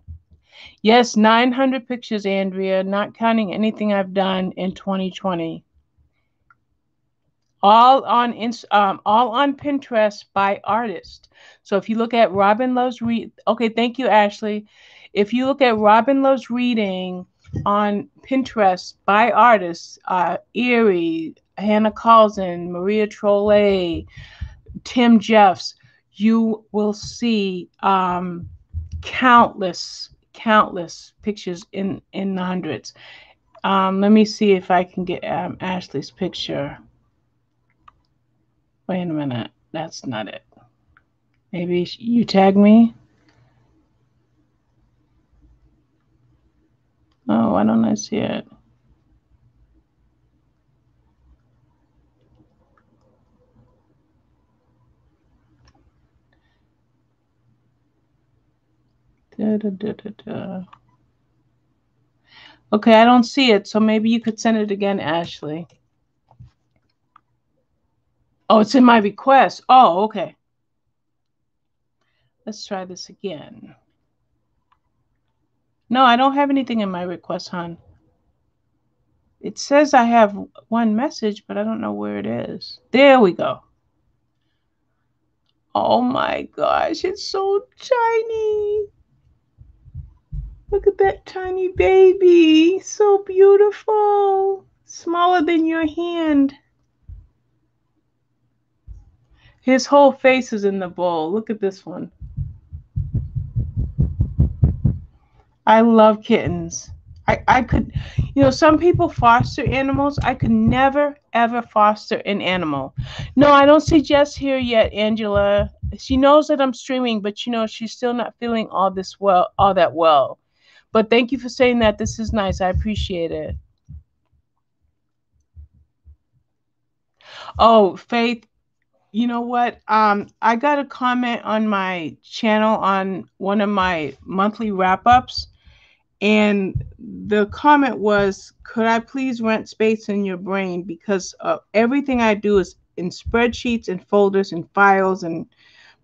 Yes, 900 pictures, Andrea, not counting anything I've done in 2020. All on Pinterest by artist. So if you look at Robin Loves Read, okay, thank you, Ashley. If you look at Robin Loves Reading on Pinterest by artists, Erie, Hannah Carlson, Maria Trolle, Tim Jeffs, you will see countless pictures in the hundreds. Let me see if I can get Ashley's picture. Wait a minute, that's not it. Maybe you tag me. Oh, why don't I see it? Okay, I don't see it, so maybe you could send it again, Ashley. Oh, it's in my request. Oh, okay. Let's try this again. No, I don't have anything in my request, hon. It says I have one message, but I don't know where it is. There we go. Oh my gosh, it's so tiny. Look at that tiny baby. So beautiful. Smaller than your hand. His whole face is in the bowl. Look at this one. I love kittens. I could, some people foster animals. I could never, ever foster an animal. No, I don't see Jess here yet, Angela. She knows that I'm streaming, but she's still not feeling all that well. But thank you for saying that. This is nice. I appreciate it. Oh, Faith, you know what? I got a comment on my channel on one of my monthly wrap-ups. And the comment was, could I please rent space in your brain? Because everything I do is in spreadsheets and folders and files. And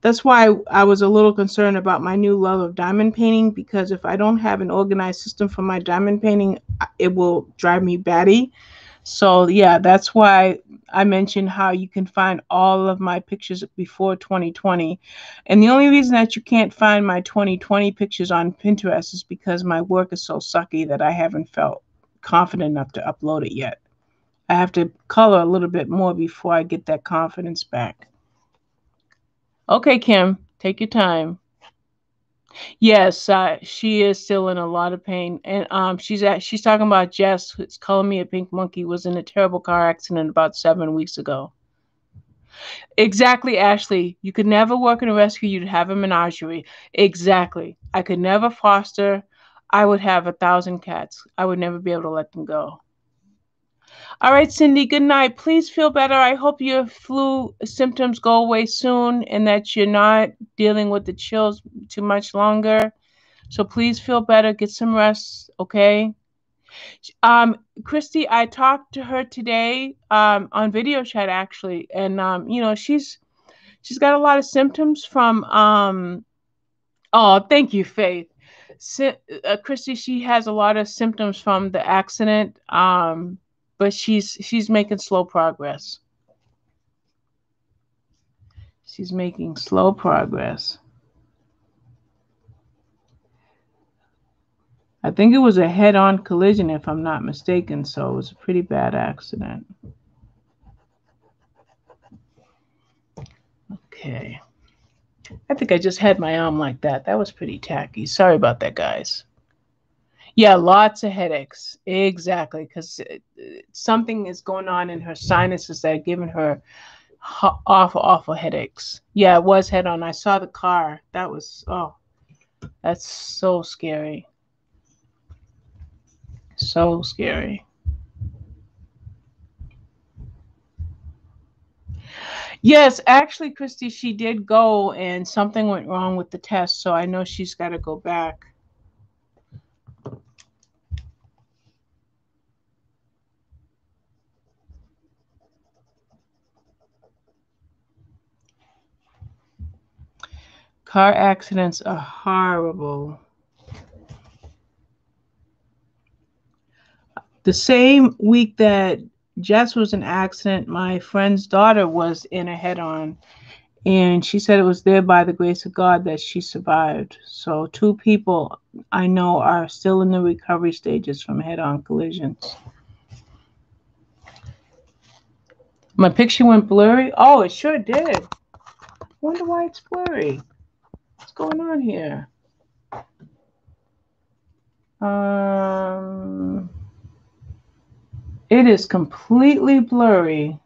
that's why I was a little concerned about my new love of diamond painting, because if I don't have an organized system for my diamond painting, it will drive me batty. So yeah, that's why I mentioned how you can find all of my pictures before 2020. And the only reason that you can't find my 2020 pictures on Pinterest is because my work is so sucky that I haven't felt confident enough to upload it yet. I have to color a little bit more before I get that confidence back. Okay, Kim, take your time. Yes, she is still in a lot of pain, and she's talking about Jess, who's calling me a pink monkey, was in a terrible car accident about 7 weeks ago. Exactly, Ashley. You could never work in a rescue. You'd have a menagerie. Exactly. I could never foster. I would have 1,000 cats. I would never be able to let them go. All right, Cindy, good night. Please feel better. I hope your flu symptoms go away soon and that you're not dealing with the chills too much longer. So please feel better. Get some rest, okay? Christy, I talked to her today on video chat actually, and you know, she's got a lot of symptoms from oh, thank you, Faith. Christy, she has a lot of symptoms from the accident, but she's making slow progress. She's making slow progress. I think it was a head-on collision, if I'm not mistaken, so it was a pretty bad accident. Okay. I think I just had my arm like that. That was pretty tacky. Sorry about that, guys. Yeah, lots of headaches. Exactly, because something is going on in her sinuses that are giving her awful headaches. Yeah, it was head on. I saw the car. That was, oh, that's so scary. So scary. Yes, actually, Christy, she did go and something went wrong with the test. So I know she's got to go back. Car accidents are horrible. The same week that Jess was in an accident, my friend's daughter was in a head-on, and she said it was there by the grace of God that she survived. So 2 people I know are still in the recovery stages from head-on collisions. My picture went blurry. Oh, it sure did. I wonder why it's blurry. What's going on here? It is completely blurry.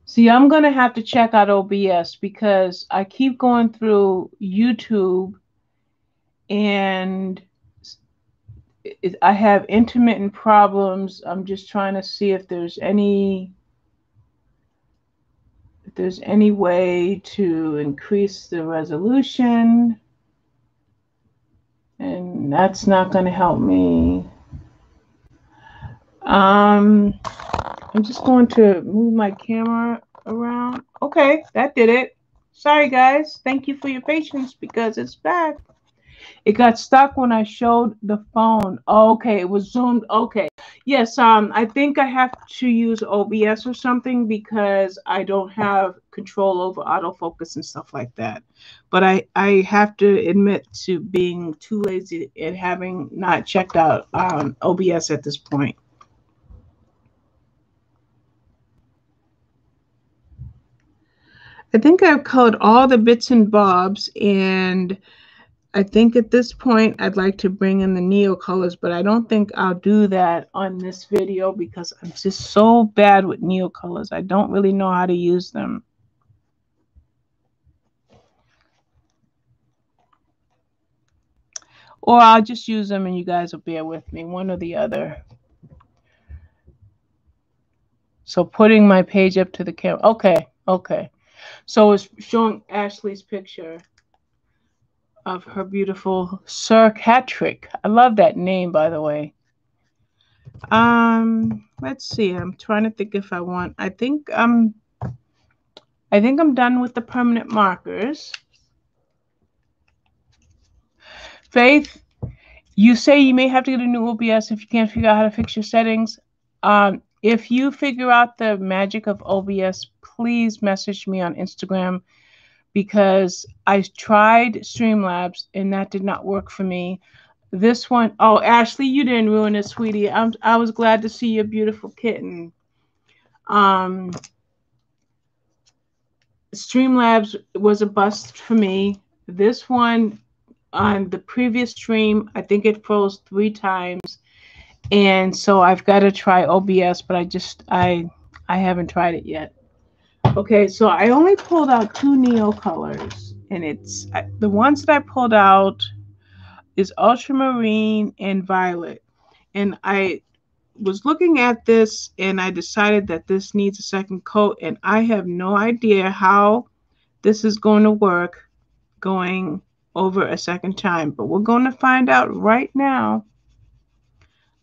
See, I'm going to have to check out OBS because I keep going through YouTube and I have intermittent problems. I'm just trying to see if there's any way to increase the resolution, and that's not going to help me. I'm just going to move my camera around. Okay, that did it. Sorry, guys. Thank you for your patience because it's back. It got stuck when I showed the phone. Okay, it was zoomed. Okay. Yes, I think I have to use OBS or something because I don't have control over autofocus and stuff like that. But I have to admit to being too lazy and having not checked out OBS at this point. I think I've covered all the bits and bobs, and I think at this point I'd like to bring in the Neo colors, but I don't think I'll do that on this video because I'm just so bad with Neo colors. I don't really know how to use them. Or I'll just use them and you guys will bear with me, one or the other. So putting my page up to the camera. Okay. So it's showing Ashley's picture of her beautiful Sir Catrick. I love that name, by the way. Let's see. I'm trying to think if I want. I think I'm done with the permanent markers. Faith, you say you may have to get a new OBS if you can't figure out how to fix your settings. If you figure out the magic of OBS, please message me on Instagram because I tried Streamlabs and that did not work for me. This one, oh, Ashley, you didn't ruin it, sweetie. I was glad to see your beautiful kitten. Streamlabs was a bust for me. This one, on the previous stream, I think it froze 3 times. And so I've got to try OBS, but I haven't tried it yet. Okay, so I only pulled out 2 Neo colors, and it's the ones that I pulled out is ultramarine and violet. And I was looking at this and I decided that this needs a second coat, and I have no idea how this is going to work going over a second time, but we're going to find out right now.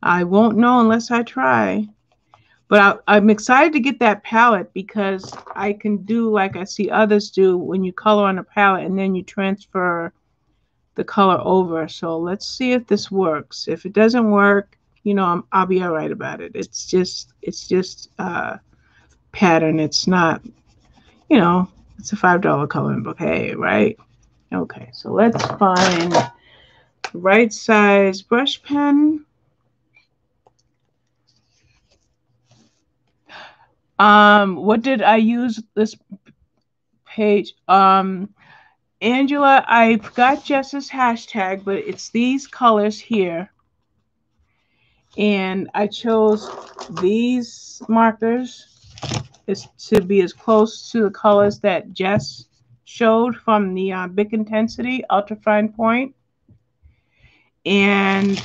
I won't know unless I try. But I'm excited to get that palette because I can do like I see others do when you color on a palette and then you transfer the color over. So let's see if this works. If it doesn't work, you know, I'll be all right about it. It's just pattern. It's not, you know, it's a $5 coloring book. Hey, right? Okay, so let's find the right size brush pen. What did I use this page? Angela, I forgot Jess's hashtag, but it's these colors here. And I chose these markers is to be as close to the colors that Jess showed from the Bic Intensity Ultra Fine Point. And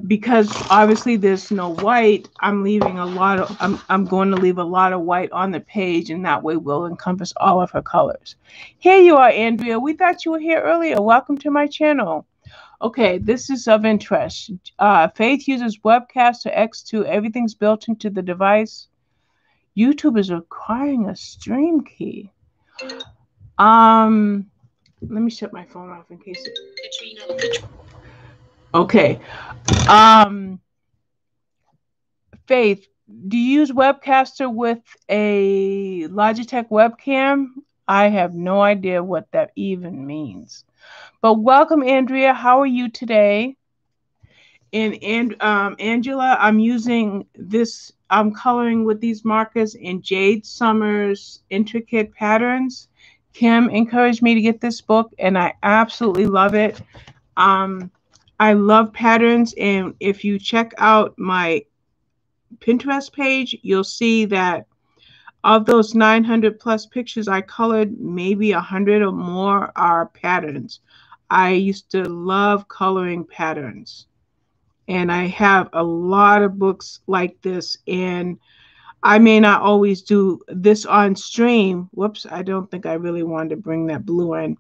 because obviously there's no white, I'm leaving a lot of, I'm going to leave a lot of white on the page, and that way we'll encompass all of her colors. Here you are, Andrea. We thought you were here earlier. Welcome to my channel. Okay, this is of interest. Faith uses Webcaster X2. Everything's built into the device. YouTube is requiring a stream key. Let me shut my phone off in case it... Okay. Faith, do you use Webcaster with a Logitech webcam? I have no idea what that even means. But welcome, Andrea. How are you today? And Angela, I'm using this, I'm coloring with these markers in Jade Summers Intricate Patterns. Kim encouraged me to get this book, and I absolutely love it. I love patterns, and if you check out my Pinterest page, you'll see that of those 900 plus pictures I colored, maybe 100 or more are patterns. I used to love coloring patterns. And I have a lot of books like this, and I may not always do this on stream. Whoops, I don't think I really wanted to bring that blue in.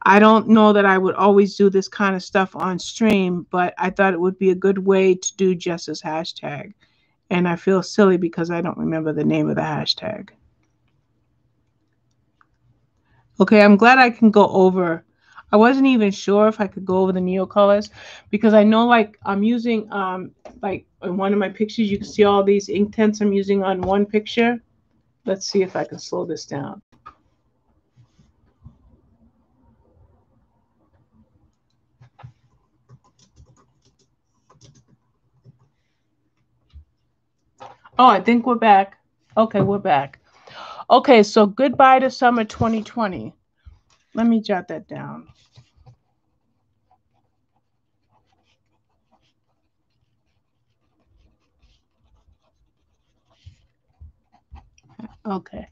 I don't know that I would always do this kind of stuff on stream, but I thought it would be a good way to do Jess's hashtag. And I feel silly because I don't remember the name of the hashtag. Okay, I'm glad I can go over. I wasn't even sure if I could go over the Neo colors because I know, like, I'm using like in one of my pictures, you can see all these Inktense I'm using on one picture. Let's see if I can slow this down. Oh, I think we're back. Okay, we're back. Okay, so goodbye to summer 2020. Let me jot that down. Okay.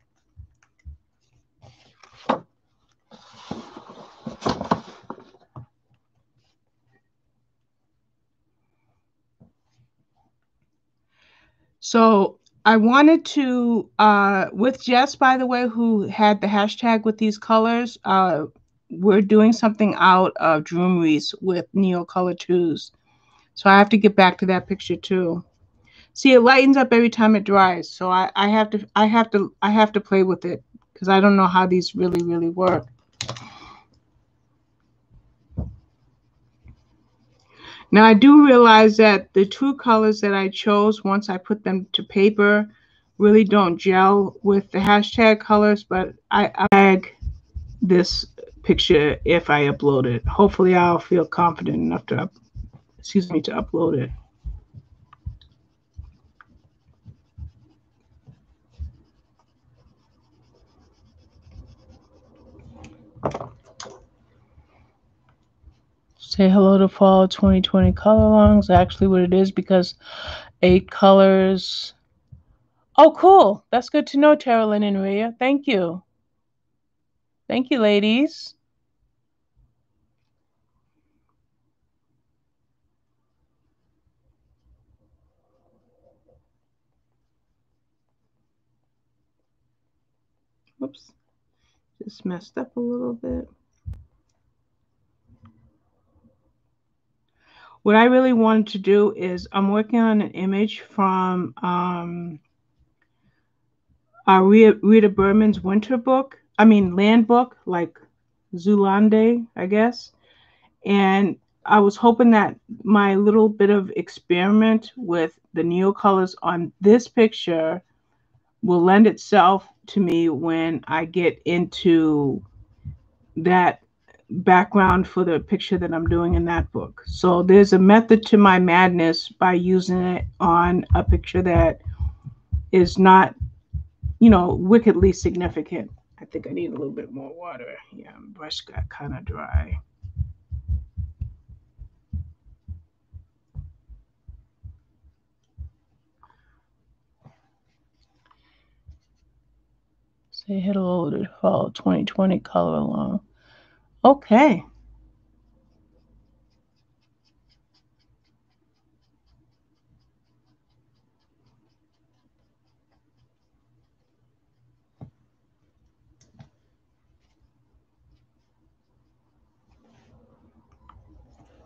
So I wanted to, with Jess, by the way, who had the hashtag with these colors, we're doing something out of Droomeries with Neo Color 2s. So I have to get back to that picture too. See, it lightens up every time it dries. So I have to play with it because I don't know how these really work. Now I do realize that the two colors that I chose once I put them to paper really don't gel with the hashtag colors, but I tag this picture if I upload it. Hopefully I'll feel confident enough to upload it. Say hello to fall 2020 color alongs. Actually what it is, because 8 colors. Oh, cool. That's good to know, Terralyn and Rhea. Thank you. Thank you, ladies. Oops, just messed up a little bit. What I really wanted to do is I'm working on an image from Rita Berman's winter book. I mean, land book, like Zoolande, I guess. And I was hoping that my little bit of experiment with the neocolors on this picture will lend itself to me when I get into that background for the picture that I'm doing in that book. So there's a method to my madness by using it on a picture that is not, wickedly significant. I think I need a little bit more water. Yeah, my brush got kind of dry. Say hello to the fall 2020 color along. Okay.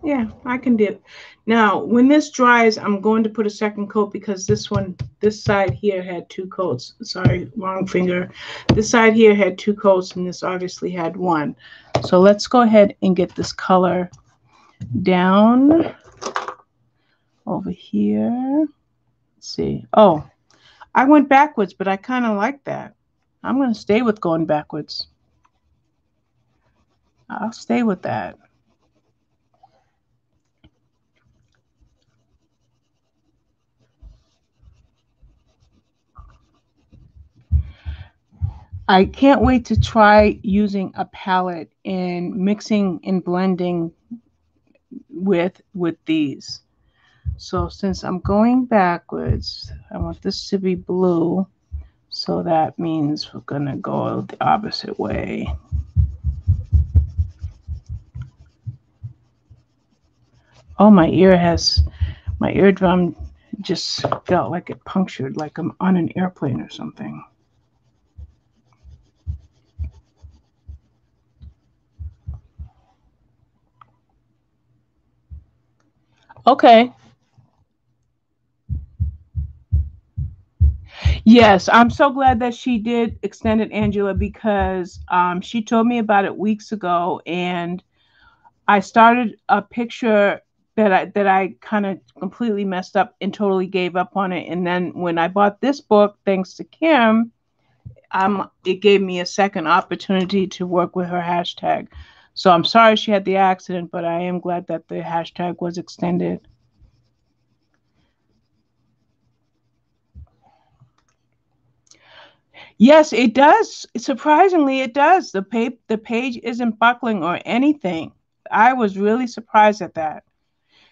Yeah, I can dip. Now, when this dries, I'm going to put a second coat because this side here had two coats. Sorry, wrong finger. This side here had two coats and this obviously had one. So let's go ahead and get this color down over here. Let's see. Oh, I went backwards, but I kind of like that. I'm going to stay with going backwards. I'll stay with that. I can't wait to try using a palette and mixing and blending with these. So since I'm going backwards, I want this to be blue. So that means we're going to go the opposite way. Oh, my eardrum just felt like it punctured, like I'm on an airplane or something. Okay. Yes, I'm so glad that she did Extended Angela because she told me about it weeks ago, and I started a picture that I kind of completely messed up and totally gave up on it. And then when I bought this book, thanks to Kim, it gave me a second opportunity to work with her hashtag. So I'm sorry she had the accident, but I am glad that the hashtag was extended. Yes, it does. Surprisingly, it does. The page isn't buckling or anything. I was really surprised at that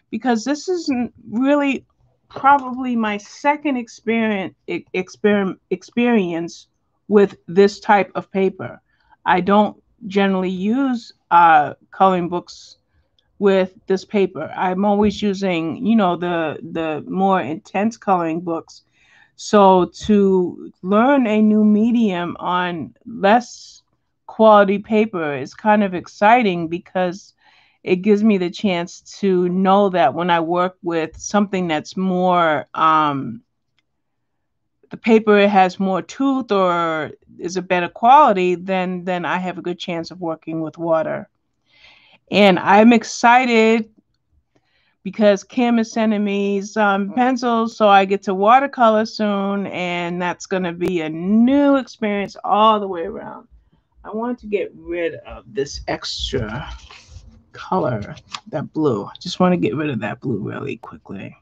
because this isn't really probably my second experience with this type of paper. I don't generally use coloring books with this paper. I'm always using, the more intense coloring books. So to learn a new medium on less quality paper is kind of exciting because it gives me the chance to know that when I work with something that's more the paper has more tooth or is a better quality, then I have a good chance of working with water. And I'm excited because Kim is sending me some pencils, so I get to watercolor soon, and that's going to be a new experience all the way around. I want to get rid of this extra color, that blue. I just want to get rid of that blue really quickly.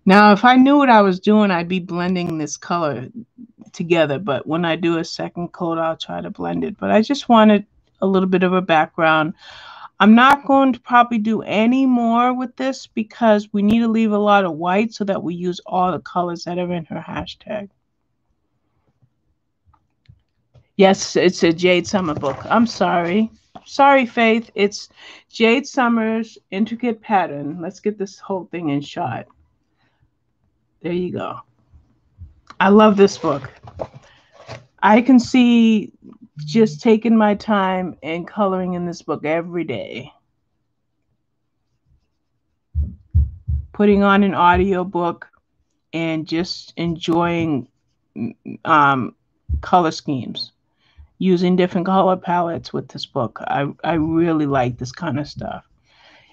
Now, if I knew what I was doing, I'd be blending this color together, but when I do a second coat, I'll try to blend it. But I just wanted a little bit of a background. I'm not going to probably do any more with this because we need to leave a lot of white so that we use all the colors that are in her hashtag. Yes, it's a Jade Summer book. I'm sorry. Sorry, Faith. It's Jade Summer's Intricate Pattern. Let's get this whole thing in shot. There you go. I love this book. I can see just taking my time and coloring in this book every day. Putting on an audiobook and just enjoying color schemes. Using different color palettes with this book. I really like this kind of stuff.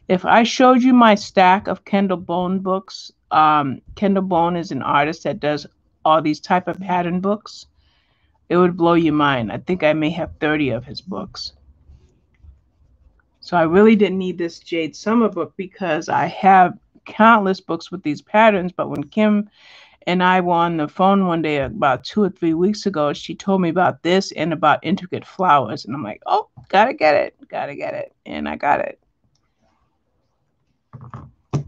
If I showed you my stack of Kendall Bone books, Kendall Bone is an artist that does all these type of pattern books. It would blow your mind. I think I may have 30 of his books. So I really didn't need this Jade Summer book because I have countless books with these patterns. But when Kim and I were on the phone one day about 2 or 3 weeks ago, she told me about this and about Intricate Flowers. And I'm like, oh, gotta get it. Gotta get it. And I got it.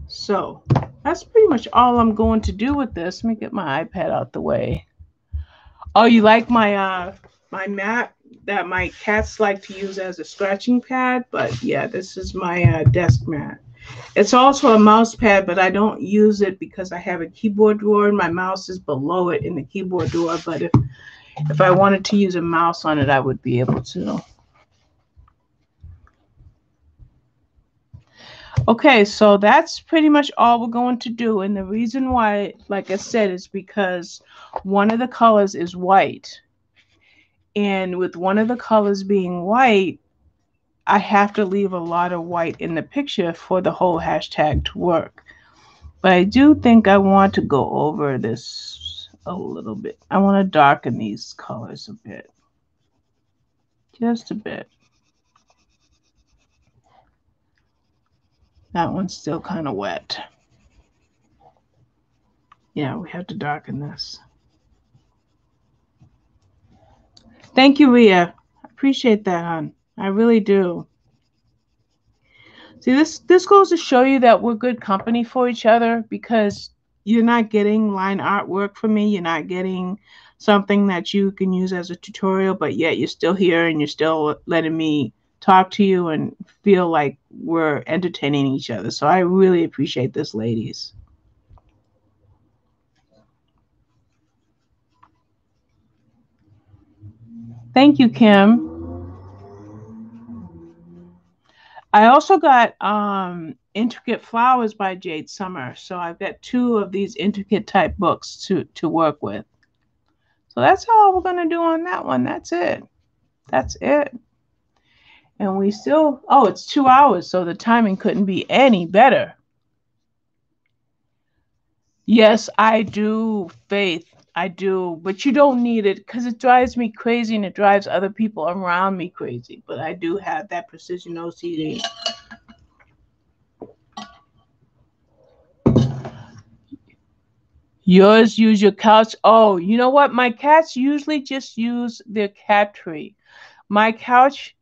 So that's pretty much all I'm going to do with this. Let me get my iPad out the way. Oh, you like my my mat that my cats like to use as a scratching pad? But yeah, this is my desk mat. It's also a mouse pad, but I don't use it because I have a keyboard drawer and my mouse is below it in the keyboard drawer. But if I wanted to use a mouse on it, I would be able to. Okay, so that's pretty much all we're going to do. And the reason why, like I said, is because one of the colors is white. And with one of the colors being white, I have to leave a lot of white in the picture for the whole hashtag to work. But I do think I want to go over this a little bit. I want to darken these colors a bit. Just a bit. That one's still kind of wet. Yeah, we have to darken this. Thank you, Rhea. I appreciate that, hon. I really do. See, this goes to show you that we're good company for each other because you're not getting line artwork from me. You're not getting something that you can use as a tutorial, but yet you're still here and you're still letting me talk to you and feel like we're entertaining each other. So I really appreciate this, ladies. Thank you, Kim. I also got Intricate Flowers by Jade Summer. So I've got 2 of these intricate type books to work with. So that's all we're going to do on that one. That's it. That's it. And we still, oh, it's 2 hours, so the timing couldn't be any better. Yes, I do, Faith. I do. But you don't need it because it drives me crazy and it drives other people around me crazy. But I do have that precision OCD. Yours use your couch. Oh, you know what? My cats usually just use their cat tree. My couch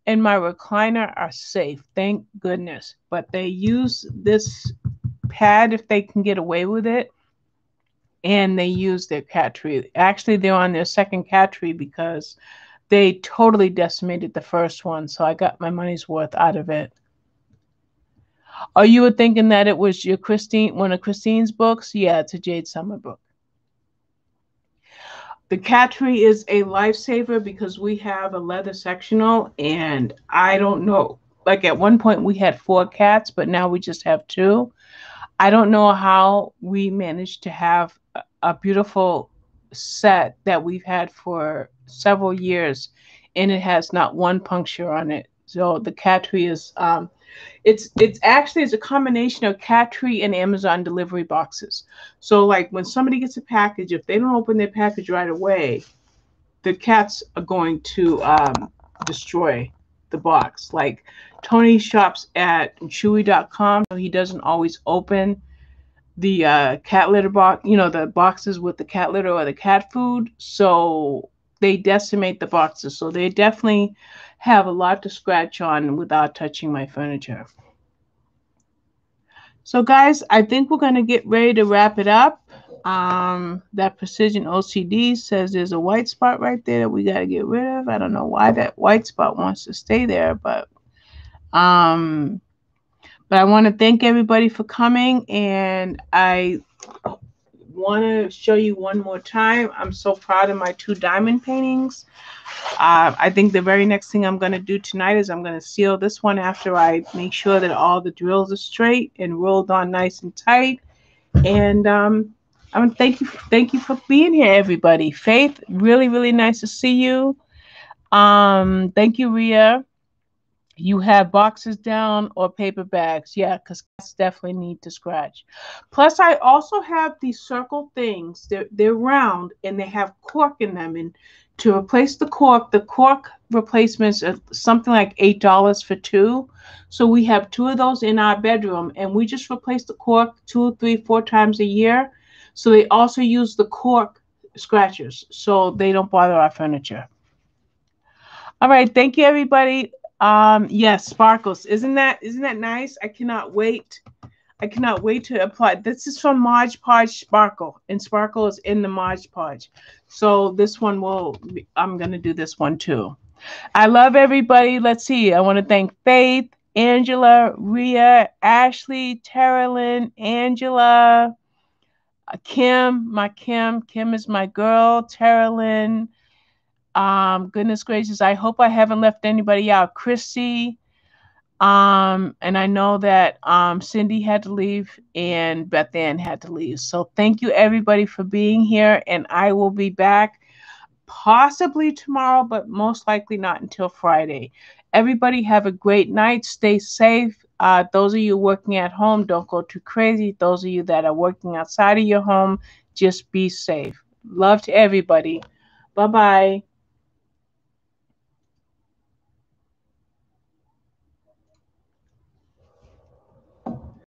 and my recliner are safe, thank goodness. But they use this pad if they can get away with it. And they use their cat tree. Actually, they're on their second cat tree because they totally decimated the first one. So I got my money's worth out of it. Oh, you were thinking that it was your Christine, one of Christine's books? Yeah, it's a Jade Summer book. The cat tree is a lifesaver because we have a leather sectional and I don't know, like at one point we had 4 cats, but now we just have 2. I don't know how we managed to have a beautiful set that we've had for several years and it has not one puncture on it. So the cat tree is it's actually a combination of cat tree and Amazon delivery boxes. So like when somebody gets a package, if they don't open their package right away, the cats are going to destroy the box. Like Tony shops at Chewy.com, so he doesn't always open the cat litter box, you know, the boxes with the cat litter or the cat food. So they decimate the boxes. So they definitely have a lot to scratch on without touching my furniture. So guys, I think we're going to get ready to wrap it up. That Precision OCD says there's a white spot right there that we got to get rid of. I don't know why that white spot wants to stay there, but I want to thank everybody for coming, and I want to show you one more time. I'm so proud of my 2 diamond paintings. I think the very next thing I'm going to do tonight is I'm going to seal this one after I make sure that all the drills are straight and rolled on nice and tight. And thank you for being here, everybody. Faith, really, really nice to see you. Thank you, Ria. You have boxes down or paper bags. Yeah, because cats definitely need to scratch. Plus, I also have these circle things. They're round and they have cork in them. And to replace the cork replacements are something like $8 for 2. So we have 2 of those in our bedroom, and we just replace the cork 2, 3, 4 times a year. So they also use the cork scratchers, so they don't bother our furniture. All right, thank you, everybody. Yes, sparkles. Isn't that nice? I cannot wait. I cannot wait to apply. This is from Mod Podge Sparkle, and Sparkle is in the Mod Podge. So this one I'm gonna do this one too. I love everybody. Let's see. I want to thank Faith, Angela, Ria, Ashley, Terrelyn, Angela, Kim, my Kim. Kim is my girl. Terrelyn. Goodness gracious, I hope I haven't left anybody out. Chrissy, and I know that Cindy had to leave and Beth Ann had to leave. So thank you everybody for being here, and I will be back possibly tomorrow, but most likely not until Friday. Everybody have a great night. Stay safe. Those of you working at home, don't go too crazy. Those of you that are working outside of your home, just be safe. Love to everybody. Bye-bye.